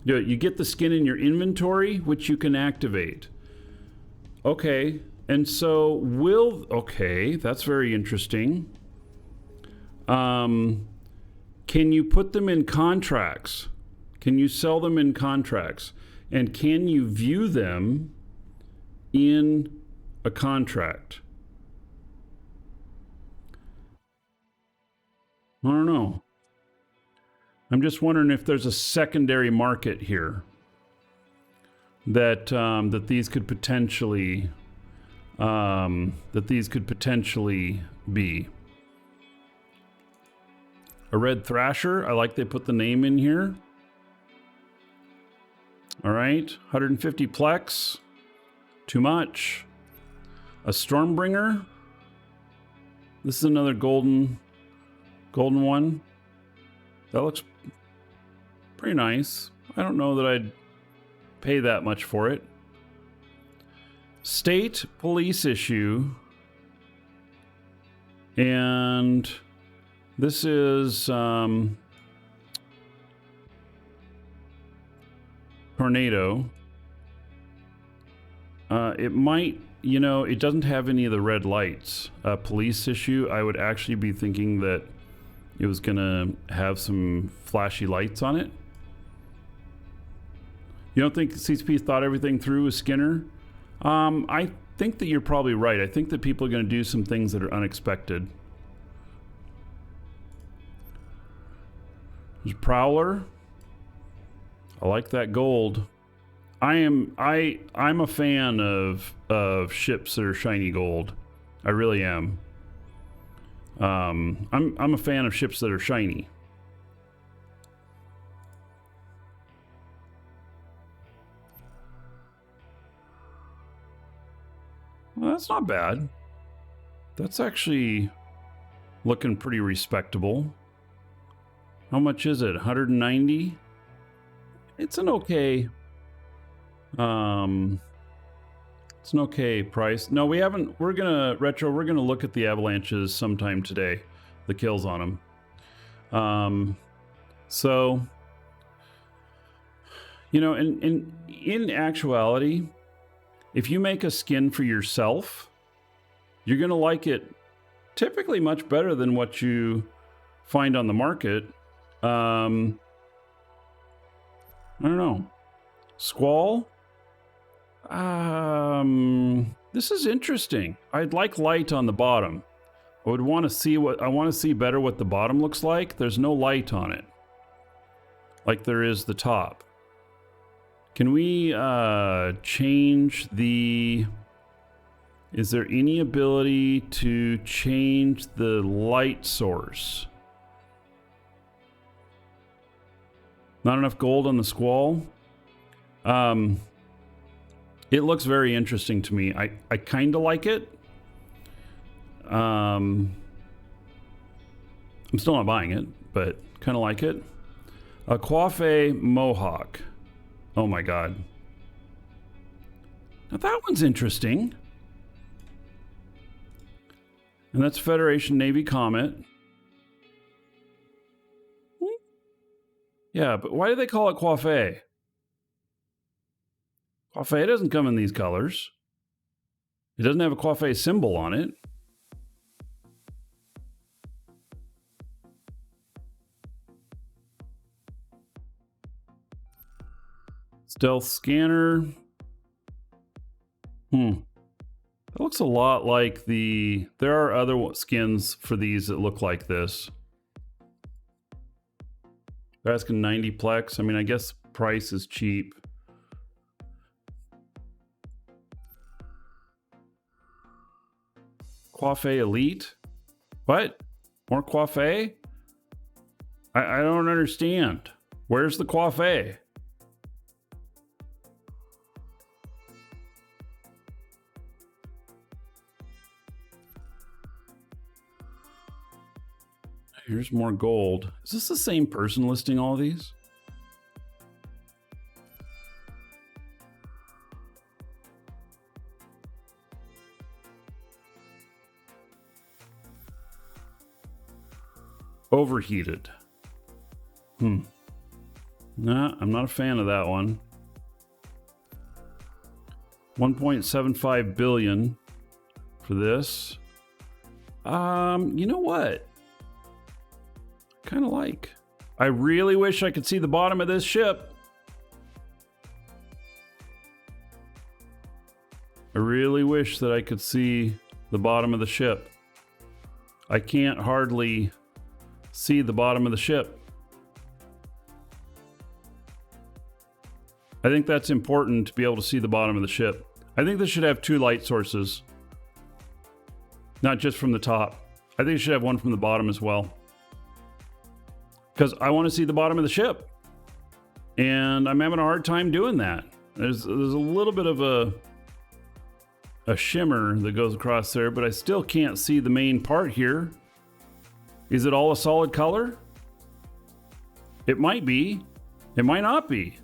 Speaker 1: You get the skin in your inventory, which you can activate. Okay, and so okay, that's very interesting. Can you put them in contracts? Can you sell them in contracts? And can you view them in a contract? I don't know. I'm just wondering if there's a secondary market here that that these could potentially be. A red thrasher. I like they put the name in here. All right, 150 plex. Too much. A Stormbringer. This is another golden one. That looks pretty nice. I don't know that I'd pay that much for it. State police issue. And this is Tornado. It might, it doesn't have any of the red lights. Police issue, I would actually be thinking that it was gonna have some flashy lights on it. You don't think CCP thought everything through with Skinner? I think that you're probably right. I think that people are gonna do some things that are unexpected. There's Prowler. I like that gold. I'm a fan of ships that are shiny gold. I really am. I'm a fan of ships that are shiny. Well, that's not bad. That's actually looking pretty respectable. How much is it? 190? It's an okay it's an okay price. No, we haven't. We're gonna look at the avalanches sometime today, the kills on them. So in actuality, if you make a skin for yourself, you're gonna like it typically much better than what you find on the market. I don't know. Squall. This is interesting. I'd like light on the bottom. I want to see better what the bottom looks like. There's no light on it, like there is the top. Can we change the... Is there any ability to change the light source? Not enough gold on the Squall. It looks very interesting to me. I kind of like it. I'm still not buying it, but kind of like it. A Coiffe Mohawk. Oh my god. Now that one's interesting. And that's Federation Navy Comet. Yeah, but why do they call it Coiffe? Coiffe doesn't come in these colors. It doesn't have a Coiffe symbol on it. Stealth scanner. That looks a lot like the... There are other skins for these that look like this. They're asking 90 plex. I mean, I guess price is cheap. Coiffe Elite? What? More Coiffe? I don't understand. Where's the Coiffe? Here's more gold. Is this the same person listing all these? Overheated. Nah, I'm not a fan of that one. 1.75 billion for this. You know what? Kind of like. I really wish I could see the bottom of this ship. I really wish that I could see the bottom of the ship. I can't hardly see the bottom of the ship. I think that's important to be able to see the bottom of the ship. I think this should have 2 light sources. Not just from the top. I think it should have one from the bottom as well. Because I want to see the bottom of the ship. And I'm having a hard time doing that. There's a little bit of a shimmer that goes across there, but I still can't see the main part here. Is it all a solid color? It might be. It might not be.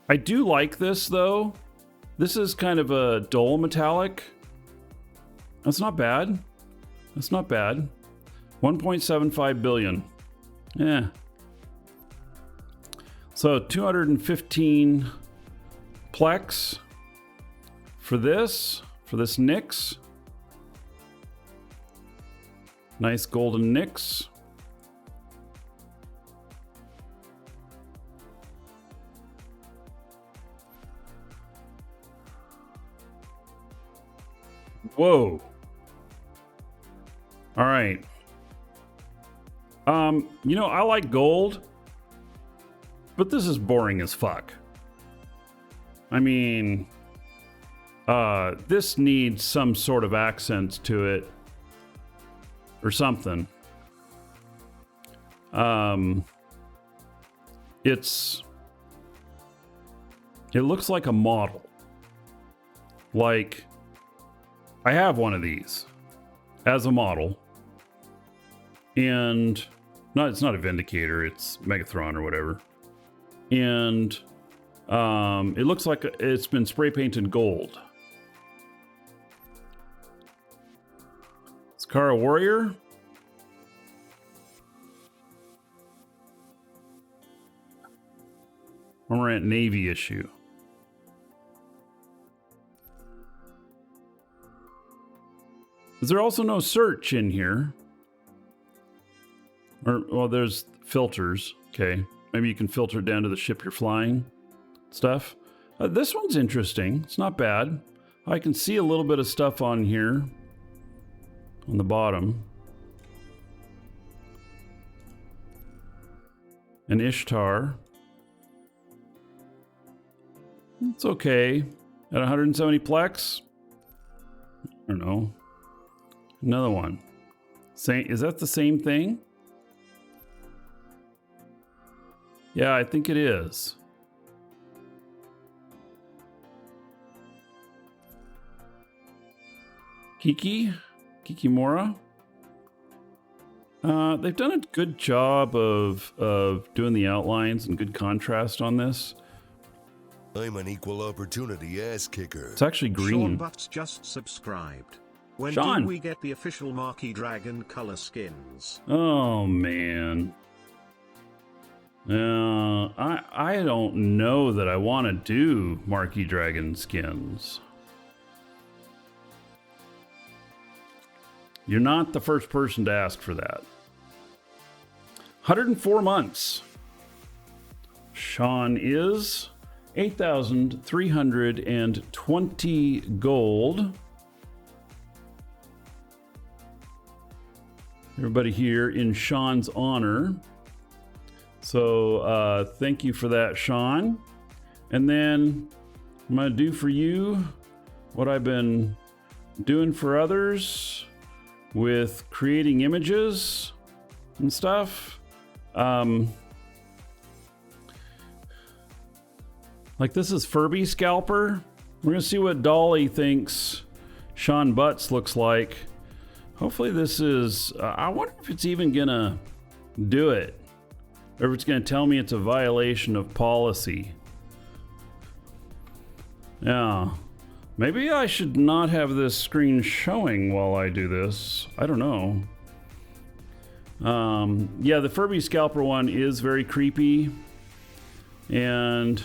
Speaker 1: I do like this though. This is kind of a dull metallic. That's not bad. That's not bad. 1.75 billion. Yeah. So 215 plex for this Nix. Nice golden Nix. Whoa. All right. You know, I like gold, but this is boring as fuck. I mean, this needs some sort of accents to it or something. It looks like a model. Like, I have one of these as a model, and it's not a Vindicator, it's Megathron or whatever. And it looks like it's been spray painted gold. Skara Warrior. Cormorant Navy issue. Is there also no search in here? Or, well, there's filters. Okay. Maybe you can filter it down to the ship you're flying stuff. This one's interesting. It's not bad. I can see a little bit of stuff on here on the bottom. An Ishtar. It's okay. At 170 plex. I don't know. Another one. Is that the same thing? Yeah, I think it is. Kikimora. They've done a good job of doing the outlines and good contrast on this.
Speaker 3: I'm an equal opportunity ass kicker.
Speaker 1: It's actually green.
Speaker 2: Sean Butts just subscribed. When
Speaker 1: Sean.
Speaker 2: do we get the official Markee Dragon color skins?
Speaker 1: Oh man. I don't know that I want to do Markee Dragon skins. You're not the first person to ask for that. 104 months. Sean is 8,320 gold. Everybody here in Sean's honor. So thank you for that, Sean. And then I'm going to do for you what I've been doing for others with creating images and stuff. Like this is Furby Scalper. We're going to see what Dolly thinks Sean Butts looks like. Hopefully this is, I wonder if it's even going to do it. Or if it's going to tell me it's a violation of policy. Yeah. Maybe I should not have this screen showing while I do this. I don't know. Yeah, the Furby Scalper one is very creepy. And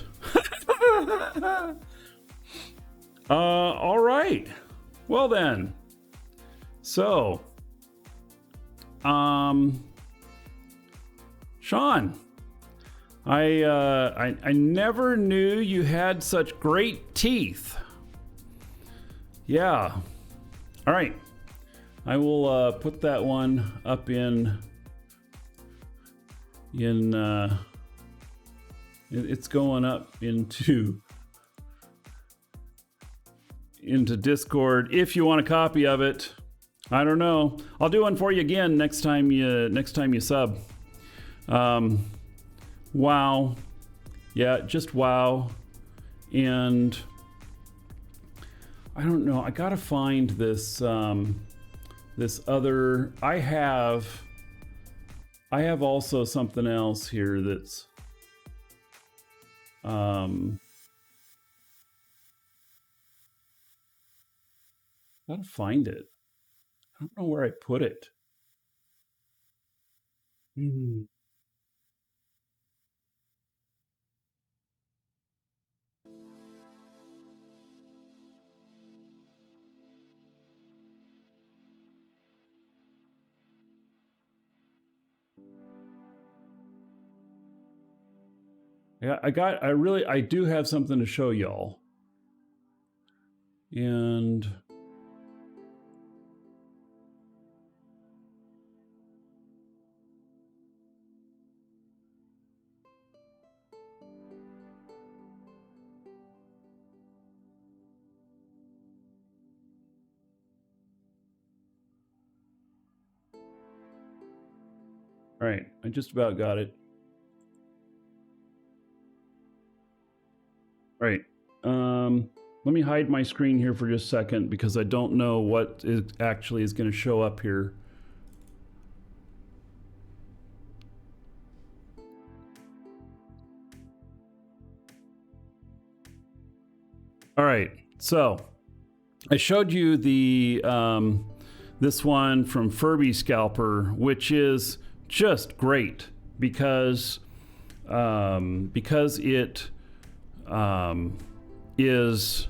Speaker 1: all right. Well then. So, Sean, I never knew you had such great teeth. Yeah. All right. I will put that one up in it's going up into Discord if you want a copy of it. I don't know. I'll do one for you again next time you sub. Wow. Yeah, just wow. And I don't know. I gotta find this this other. I have also something else here that's gotta find it. I don't know where I put it. Yeah, I do have something to show y'all. And all right, I just about got it. All right. Let me hide my screen here for just a second because I don't know what actually is going to show up here. All right. So I showed you the this one from Furby Scalper, which is just great because it is,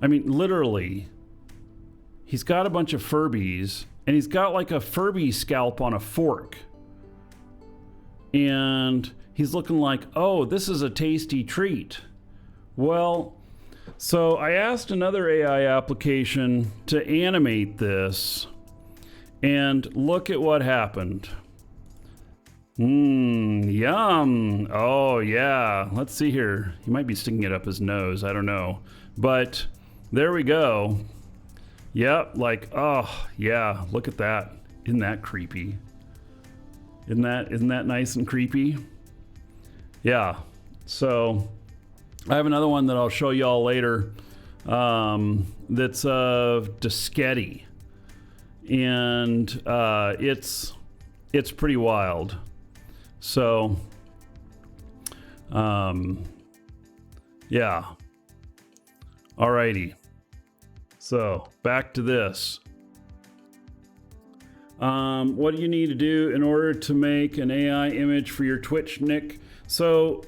Speaker 1: I mean, literally, he's got a bunch of Furbies and he's got like a Furby scalp on a fork. And he's looking like, oh, this is a tasty treat. Well, so I asked another AI application to animate this, and look at what happened. Yum. Oh, yeah. Let's see here. He might be sticking it up his nose. I don't know. But there we go. Yep. Like, oh, yeah. Look at that. Isn't that creepy? Isn't that nice and creepy? Yeah. So I have another one that I'll show y'all later. That's of Disketty. And it's pretty wild. So, yeah. Alrighty. So, back to this. What do you need to do in order to make an AI image for your Twitch, Nick? So,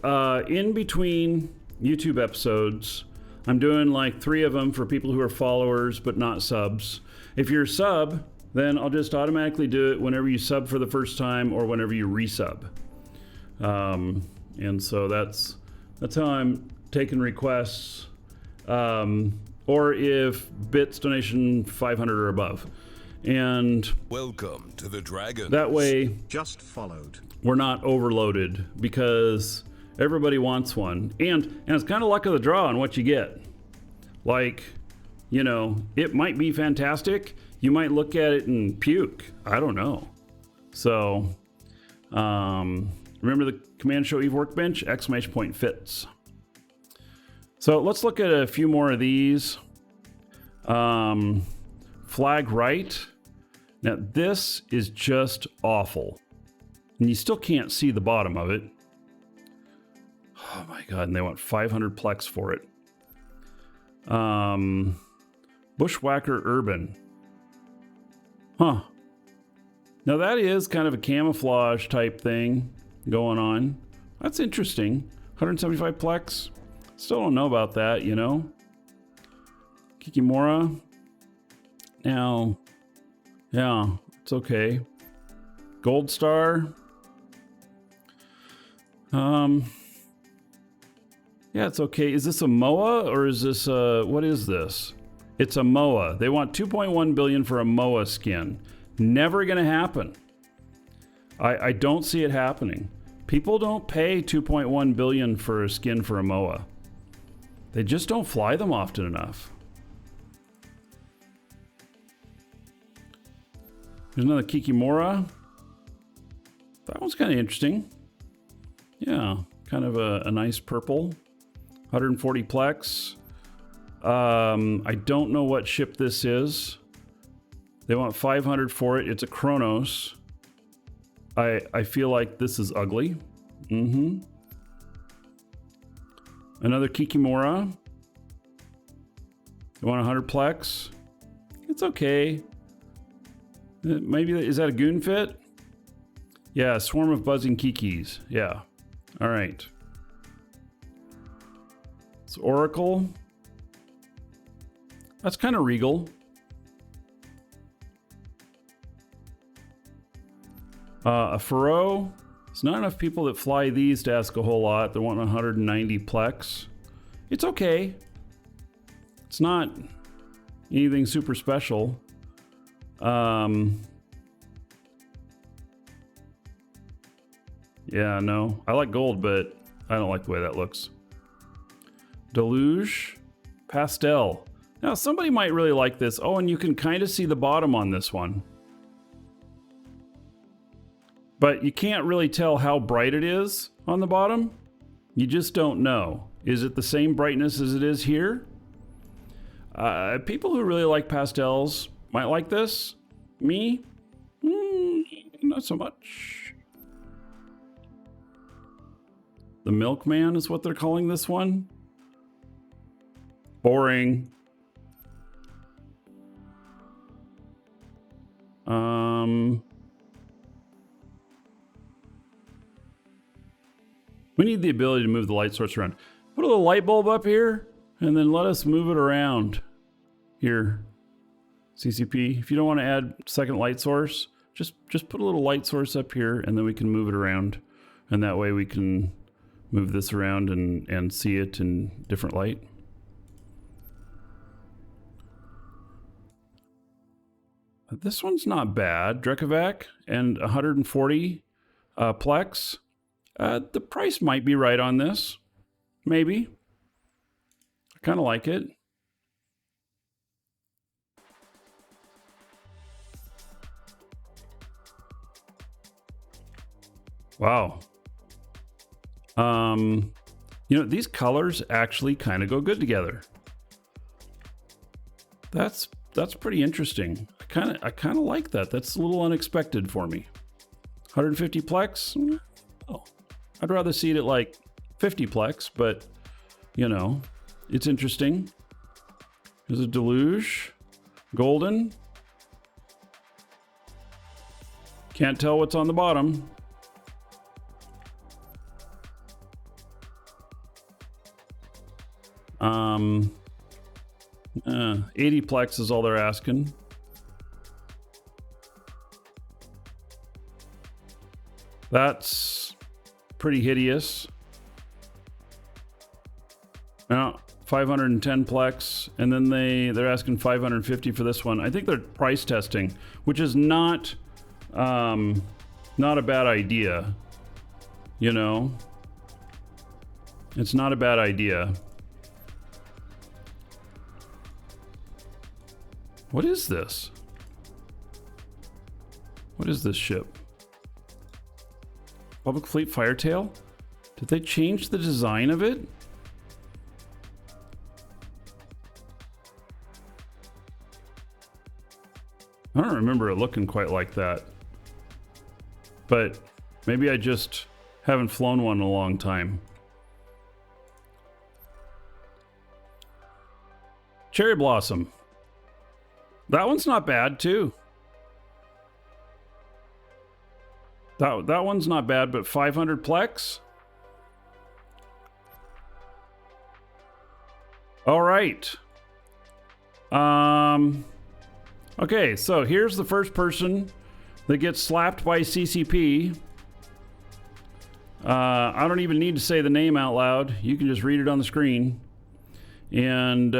Speaker 1: in between YouTube episodes, I'm doing like 3 of them for people who are followers but not subs. If you're a sub, then I'll just automatically do it whenever you sub for the first time or whenever you resub. And so that's how I'm taking requests. Or if bits donation 500 or above. And
Speaker 3: welcome to the Dragon.
Speaker 1: That way,
Speaker 2: just followed.
Speaker 1: We're not overloaded because everybody wants one. And it's kind of luck of the draw on what you get. Like, you know, it might be fantastic. You might look at it and puke. I don't know. So, remember the command show Eve workbench? ! Fits. So let's look at a few more of these. Flag right. Now this is just awful. And you still can't see the bottom of it. Oh my God, and they want 500 plex for it. Bushwhacker Urban. Huh. Now that is kind of a camouflage type thing going on. That's interesting. 175 plex. Still don't know about that, you know. Kikimora. Now, yeah, it's okay. Gold Star. Yeah, it's okay. Is this a MOA or is this what is this? It's a MOA. They want 2.1 billion for a MOA skin. Never gonna happen. I don't see it happening. People don't pay 2.1 billion for a skin for a MOA. They just don't fly them often enough. There's another Kikimora. That one's kind of interesting. Yeah, kind of a nice purple. 140 plex. I don't know what ship this is. They want 500 for it. It's a Chronos. I feel like this is ugly. Another Kikimora. They want 100 plex. It's okay. Maybe, is that a goon fit? Yeah, swarm of buzzing kikis. Yeah. All right. It's Oracle. That's kind of regal. A Furrow. There's not enough people that fly these to ask a whole lot. They want 190 plex. It's okay. It's not anything super special. Yeah, no. I like gold, but I don't like the way that looks. Deluge. Pastel. Now, somebody might really like this. Oh, and you can kind of see the bottom on this one. But you can't really tell how bright it is on the bottom. You just don't know. Is it the same brightness as it is here? People who really like pastels might like this. Me? Not so much. The Milkman is what they're calling this one. Boring. We need the ability to move the light source around. Put a little light bulb up here, and then let us move it around. Here, CCP. If you don't want to add second light source, just put a little light source up here, and then we can move it around. And that way we can move this around and see it in different light. This one's not bad. Drekavac and 140 plex. The price might be right on this. Maybe. I kind of like it. Wow. You know, these colors actually kind of go good together. That's pretty interesting. I kind of like that. That's a little unexpected for me. 150 plex. Oh, I'd rather see it at like 50 plex, but you know, it's interesting. There's a Deluge, golden. Can't tell what's on the bottom. Um, 80 plex is all they're asking. That's pretty hideous. Now, 510 plex, and then they're asking 550 for this one. I think they're price testing, which is not a bad idea. You know, it's not a bad idea. What is this? What is this ship? Public Fleet Firetail? Did they change the design of it? I don't remember it looking quite like that. But maybe I just haven't flown one in a long time. Cherry Blossom. That one's not bad too. That one's not bad, but 500 plex? All right. Okay, so here's the first person that gets slapped by CCP. I don't even need to say the name out loud. You can just read it on the screen. And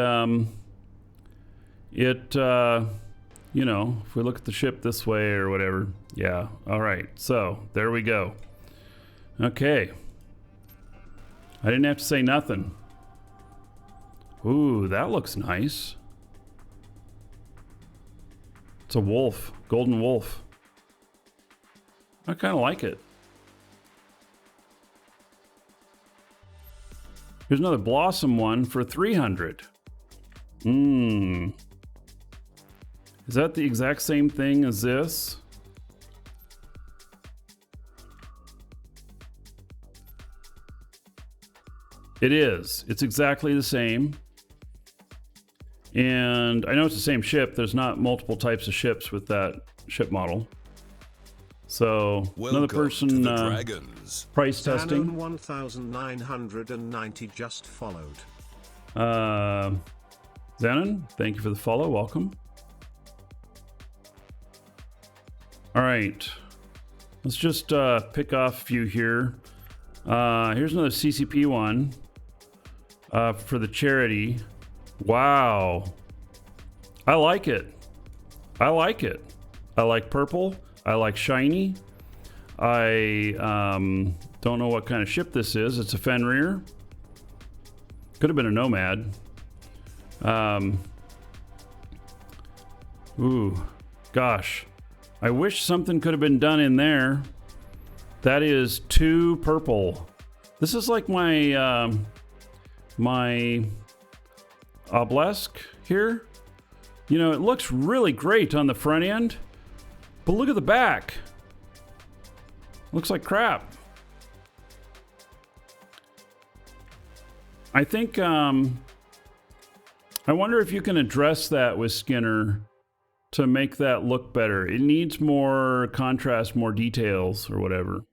Speaker 1: you know, if we look at the ship this way or whatever. Yeah, all right. So there we go. Okay. I didn't have to say nothing. Ooh, that looks nice. It's a wolf, golden wolf. I kind of like it. Here's another blossom one for 300. Is that the exact same thing as this? It is. It's exactly the same. And I know it's the same ship. There's not multiple types of ships with that ship model. So another person
Speaker 3: to the Dragons.
Speaker 1: Price testing.
Speaker 2: 1990 just followed.
Speaker 1: Xanon, thank you for the follow. Welcome. All right. Let's just pick off a few here. Here's another CCP one for the charity. Wow. I like it. I like it. I like purple. I like shiny. I don't know what kind of ship this is. It's a Fenrir. Could have been a Nomad. Ooh, gosh. I wish something could have been done in there. That is too purple. This is like my my obelisk here. You know, it looks really great on the front end, but look at the back. Looks like crap. I think I wonder if you can address that with Skinner to make that look better. It needs more contrast, more details or whatever.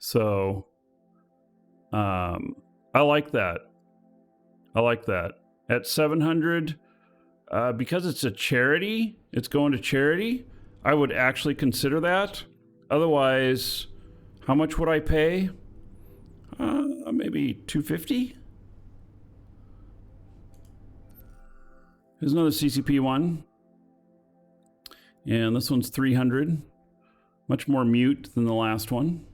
Speaker 1: So I like that. I like that. At 700, because it's a charity, it's going to charity, I would actually consider that. Otherwise, how much would I pay? Maybe 250. Here's another CCP one. And this one's 300. Much more mute than the last one.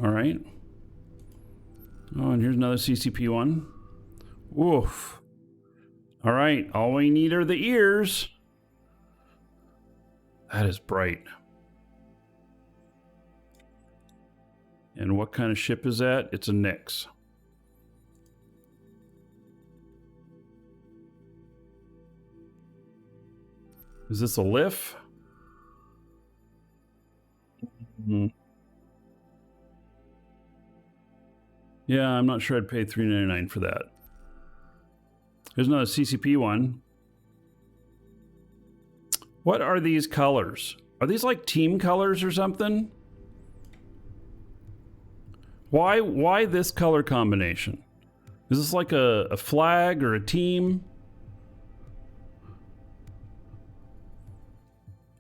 Speaker 1: All right. Oh, and here's another CCP one. Woof. All right. All we need are the ears. That is bright. And what kind of ship is that? It's a Nyx. Is this a Liff? Yeah, I'm not sure I'd pay $3.99 for that. Here's another CCP one. What are these colors? Are these like team colors or something? Why this color combination? Is this like a flag or a team?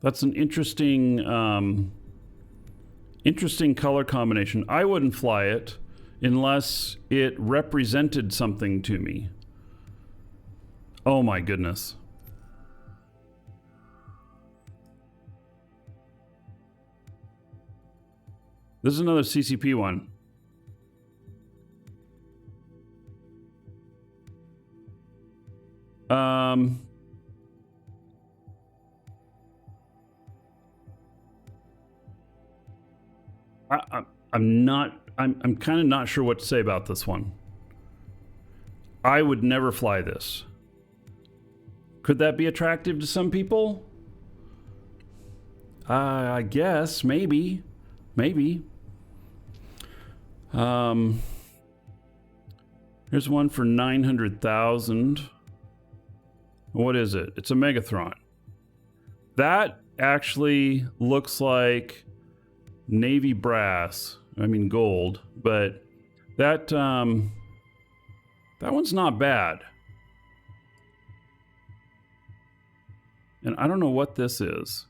Speaker 1: That's an interesting interesting color combination. I wouldn't fly it unless it represented something to me. Oh my goodness. This is another CCP one. I'm kind of not sure what to say about this one. I would never fly this. Could that be attractive to some people? I guess, maybe. Maybe. Here's one for 900,000. What is it? It's a Megathron. That actually looks like navy brass. I mean gold, but that that one's not bad. And I don't know what this is.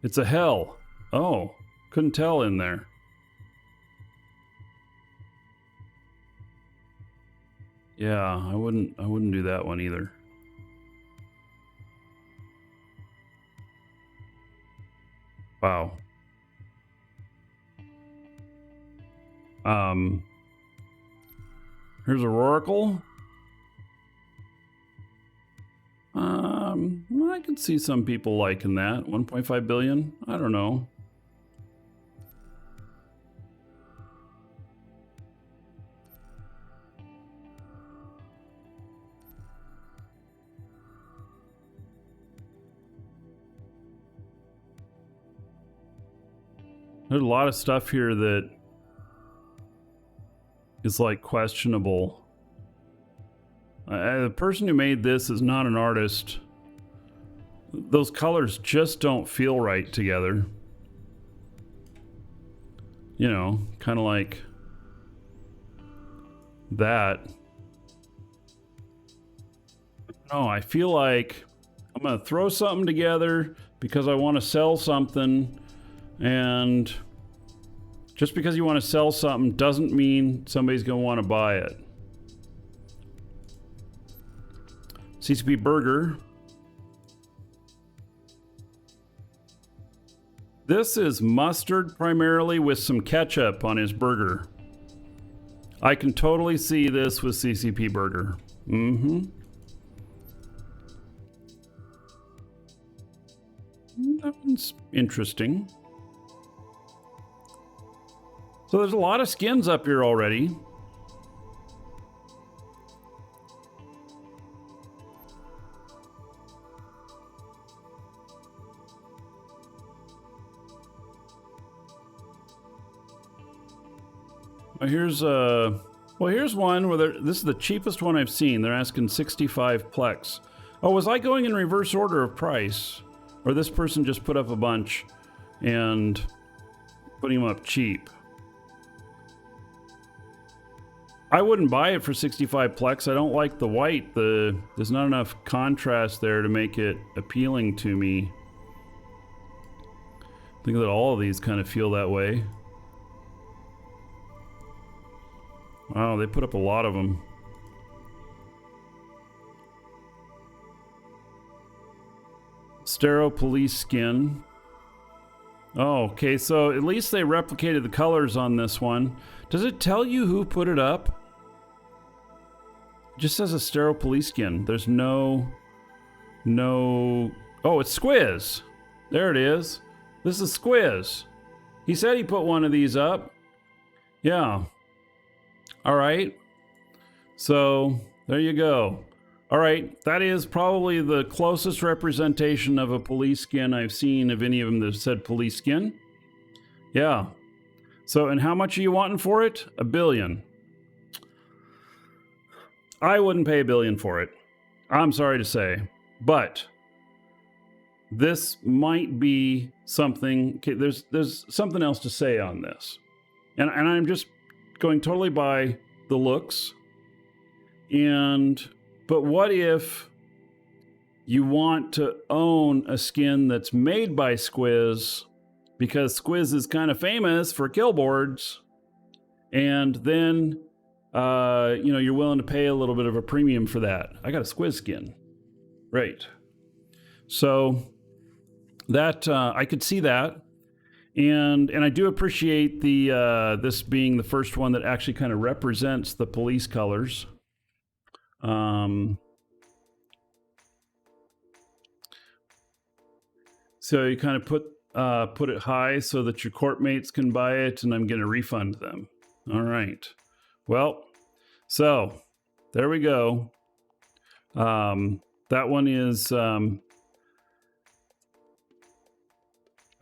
Speaker 1: It's a hell. Oh, couldn't tell in there. Yeah, I wouldn't do that one either. Wow. Here's a Roracle. I could see some people liking that. 1.5 billion? I don't know. There's a lot of stuff here that is like questionable. The person who made this is not an artist. Those colors just don't feel right together. You know, kind of like that. No, I feel like I'm gonna throw something together because I want to sell something, and just because you want to sell something doesn't mean somebody's gonna want to buy it. CCP burger. This is mustard primarily with some ketchup on his burger. I can totally see this with CCP burger. That one's interesting. So there's a lot of skins up here already. Here's one where this is the cheapest one I've seen. They're asking 65 plex. Oh, was I going in reverse order of price? Or this person just put up a bunch and putting them up cheap? I wouldn't buy it for 65 plex. I don't like the white. There's not enough contrast there to make it appealing to me. I think that all of these kind of feel that way. Wow, they put up a lot of them. Stero police skin. Oh, okay, so at least they replicated the colors on this one. Does it tell you who put it up? It just says a Stero police skin. There's no... Oh, it's Squiz. There it is. This is Squiz. He said he put one of these up. Yeah. All right. So, there you go. All right, that is probably the closest representation of a police skin I've seen of any of them that said police skin. Yeah. So, and how much are you wanting for it? $1 billion. I wouldn't pay $1 billion for it. I'm sorry to say. But this might be something. Okay, there's something else to say on this. And I'm just going totally by the looks. But what if you want to own a skin that's made by Squiz, because Squiz is kind of famous for kill boards, and then you're willing to pay a little bit of a premium for that? I got a Squiz skin, right? So that I could see that, and I do appreciate the this being the first one that actually kind of represents the police colors. So you kind of put it high so that your court mates can buy it, and I'm going to refund them. All right. Well, so there we go. That one is, I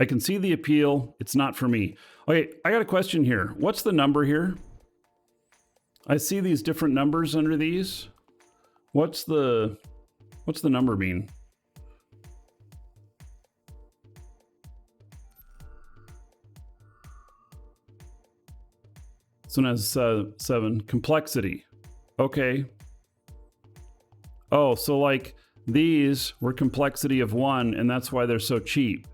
Speaker 1: can see the appeal. It's not for me. Okay, I got a question here. What's the number here? I see these different numbers under these. What's the number mean? This one has 7. Complexity. Okay. Oh, so like These were complexity of 1, and that's why they're so cheap.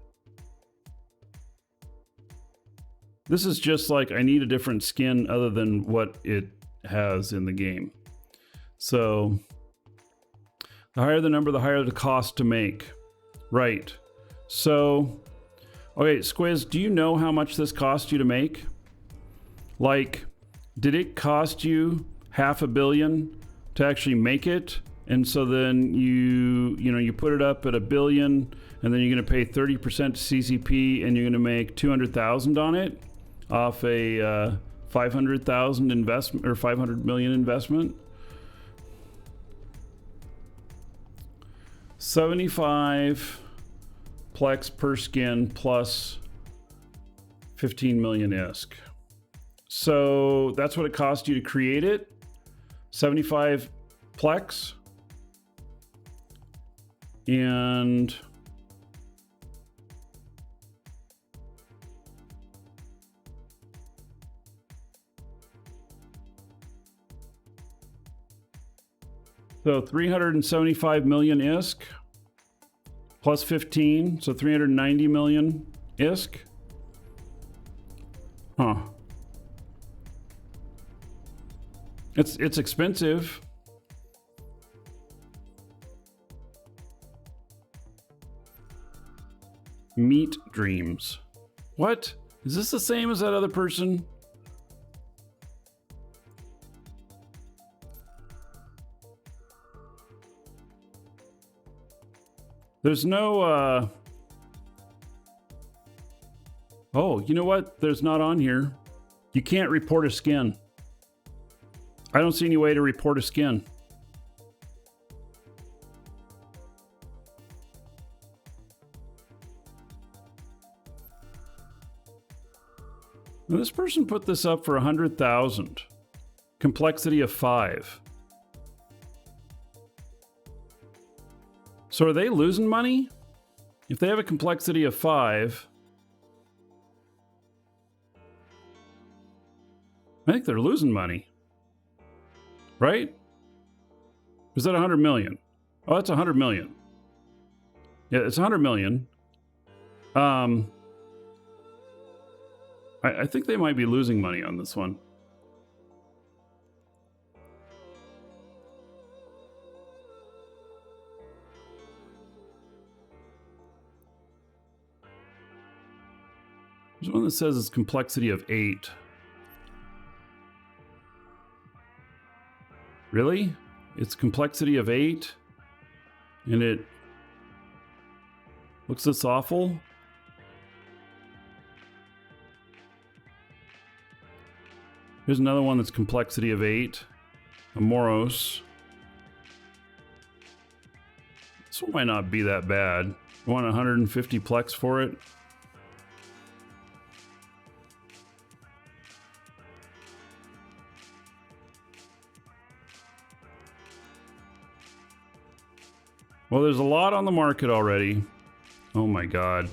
Speaker 1: This is just like, I need a different skin other than what it has in the game. So the higher the number, the higher the cost to make. Right. So, okay, Squiz, do you know how much this cost you to make? Like, did it cost you $500 million to actually make it? And so then you put it up at $1 billion, and then you're going to pay 30% to CCP, and you're going to make 200,000 on it off a 500,000 investment or 500 million investment. 75 plex per skin plus 15 million ISK. So that's what it cost you to create it. 75 plex. And so 375 million ISK plus 15, so 390 million ISK. Huh. It's expensive. Meat Dreams. What? Is this the same as that other person? There's no, oh, you know what? There's not on here. You can't report a skin. I don't see any way to report a skin. Now, this person put this up for 100,000. Complexity of 5. So are they losing money? If they have a complexity of 5, I think they're losing money. Right? Or is that 100 million? Oh, that's 100 million. Yeah, it's 100 million. I think they might be losing money on this one. There's one that says it's complexity of 8. Really? It's complexity of 8? And it looks this awful? Here's another one that's complexity of 8. Amoros. This one might not be that bad. You want 150 plex for it? Well, there's a lot on the market already. Oh my God.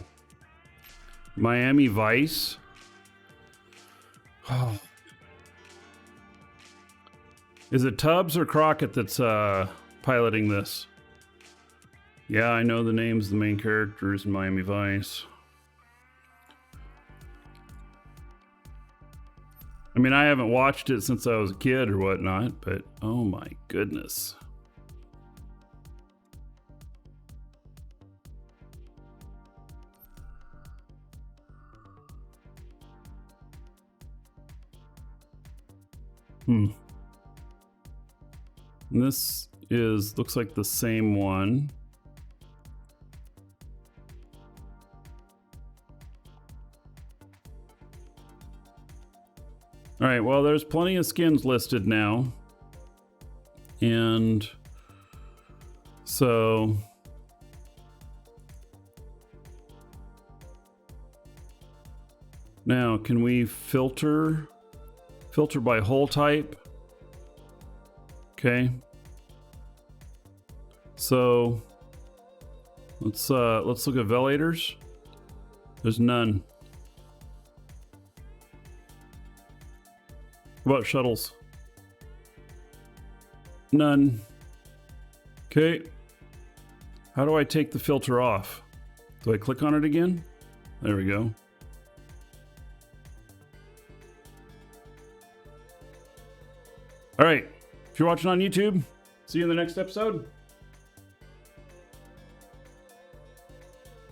Speaker 1: Miami Vice. Oh. Is it Tubbs or Crockett that's piloting this? Yeah, I know the names of the main characters in Miami Vice. I mean, I haven't watched it since I was a kid or whatnot, but oh my goodness. And this looks like the same one. All right, well, there's plenty of skins listed now. And so now can we filter by hull type? Okay. So let's look at ventilators. There's none. What about shuttles? None. Okay. How do I take the filter off? Do I click on it again? There we go. All right. If you're watching on YouTube, see you in the next episode.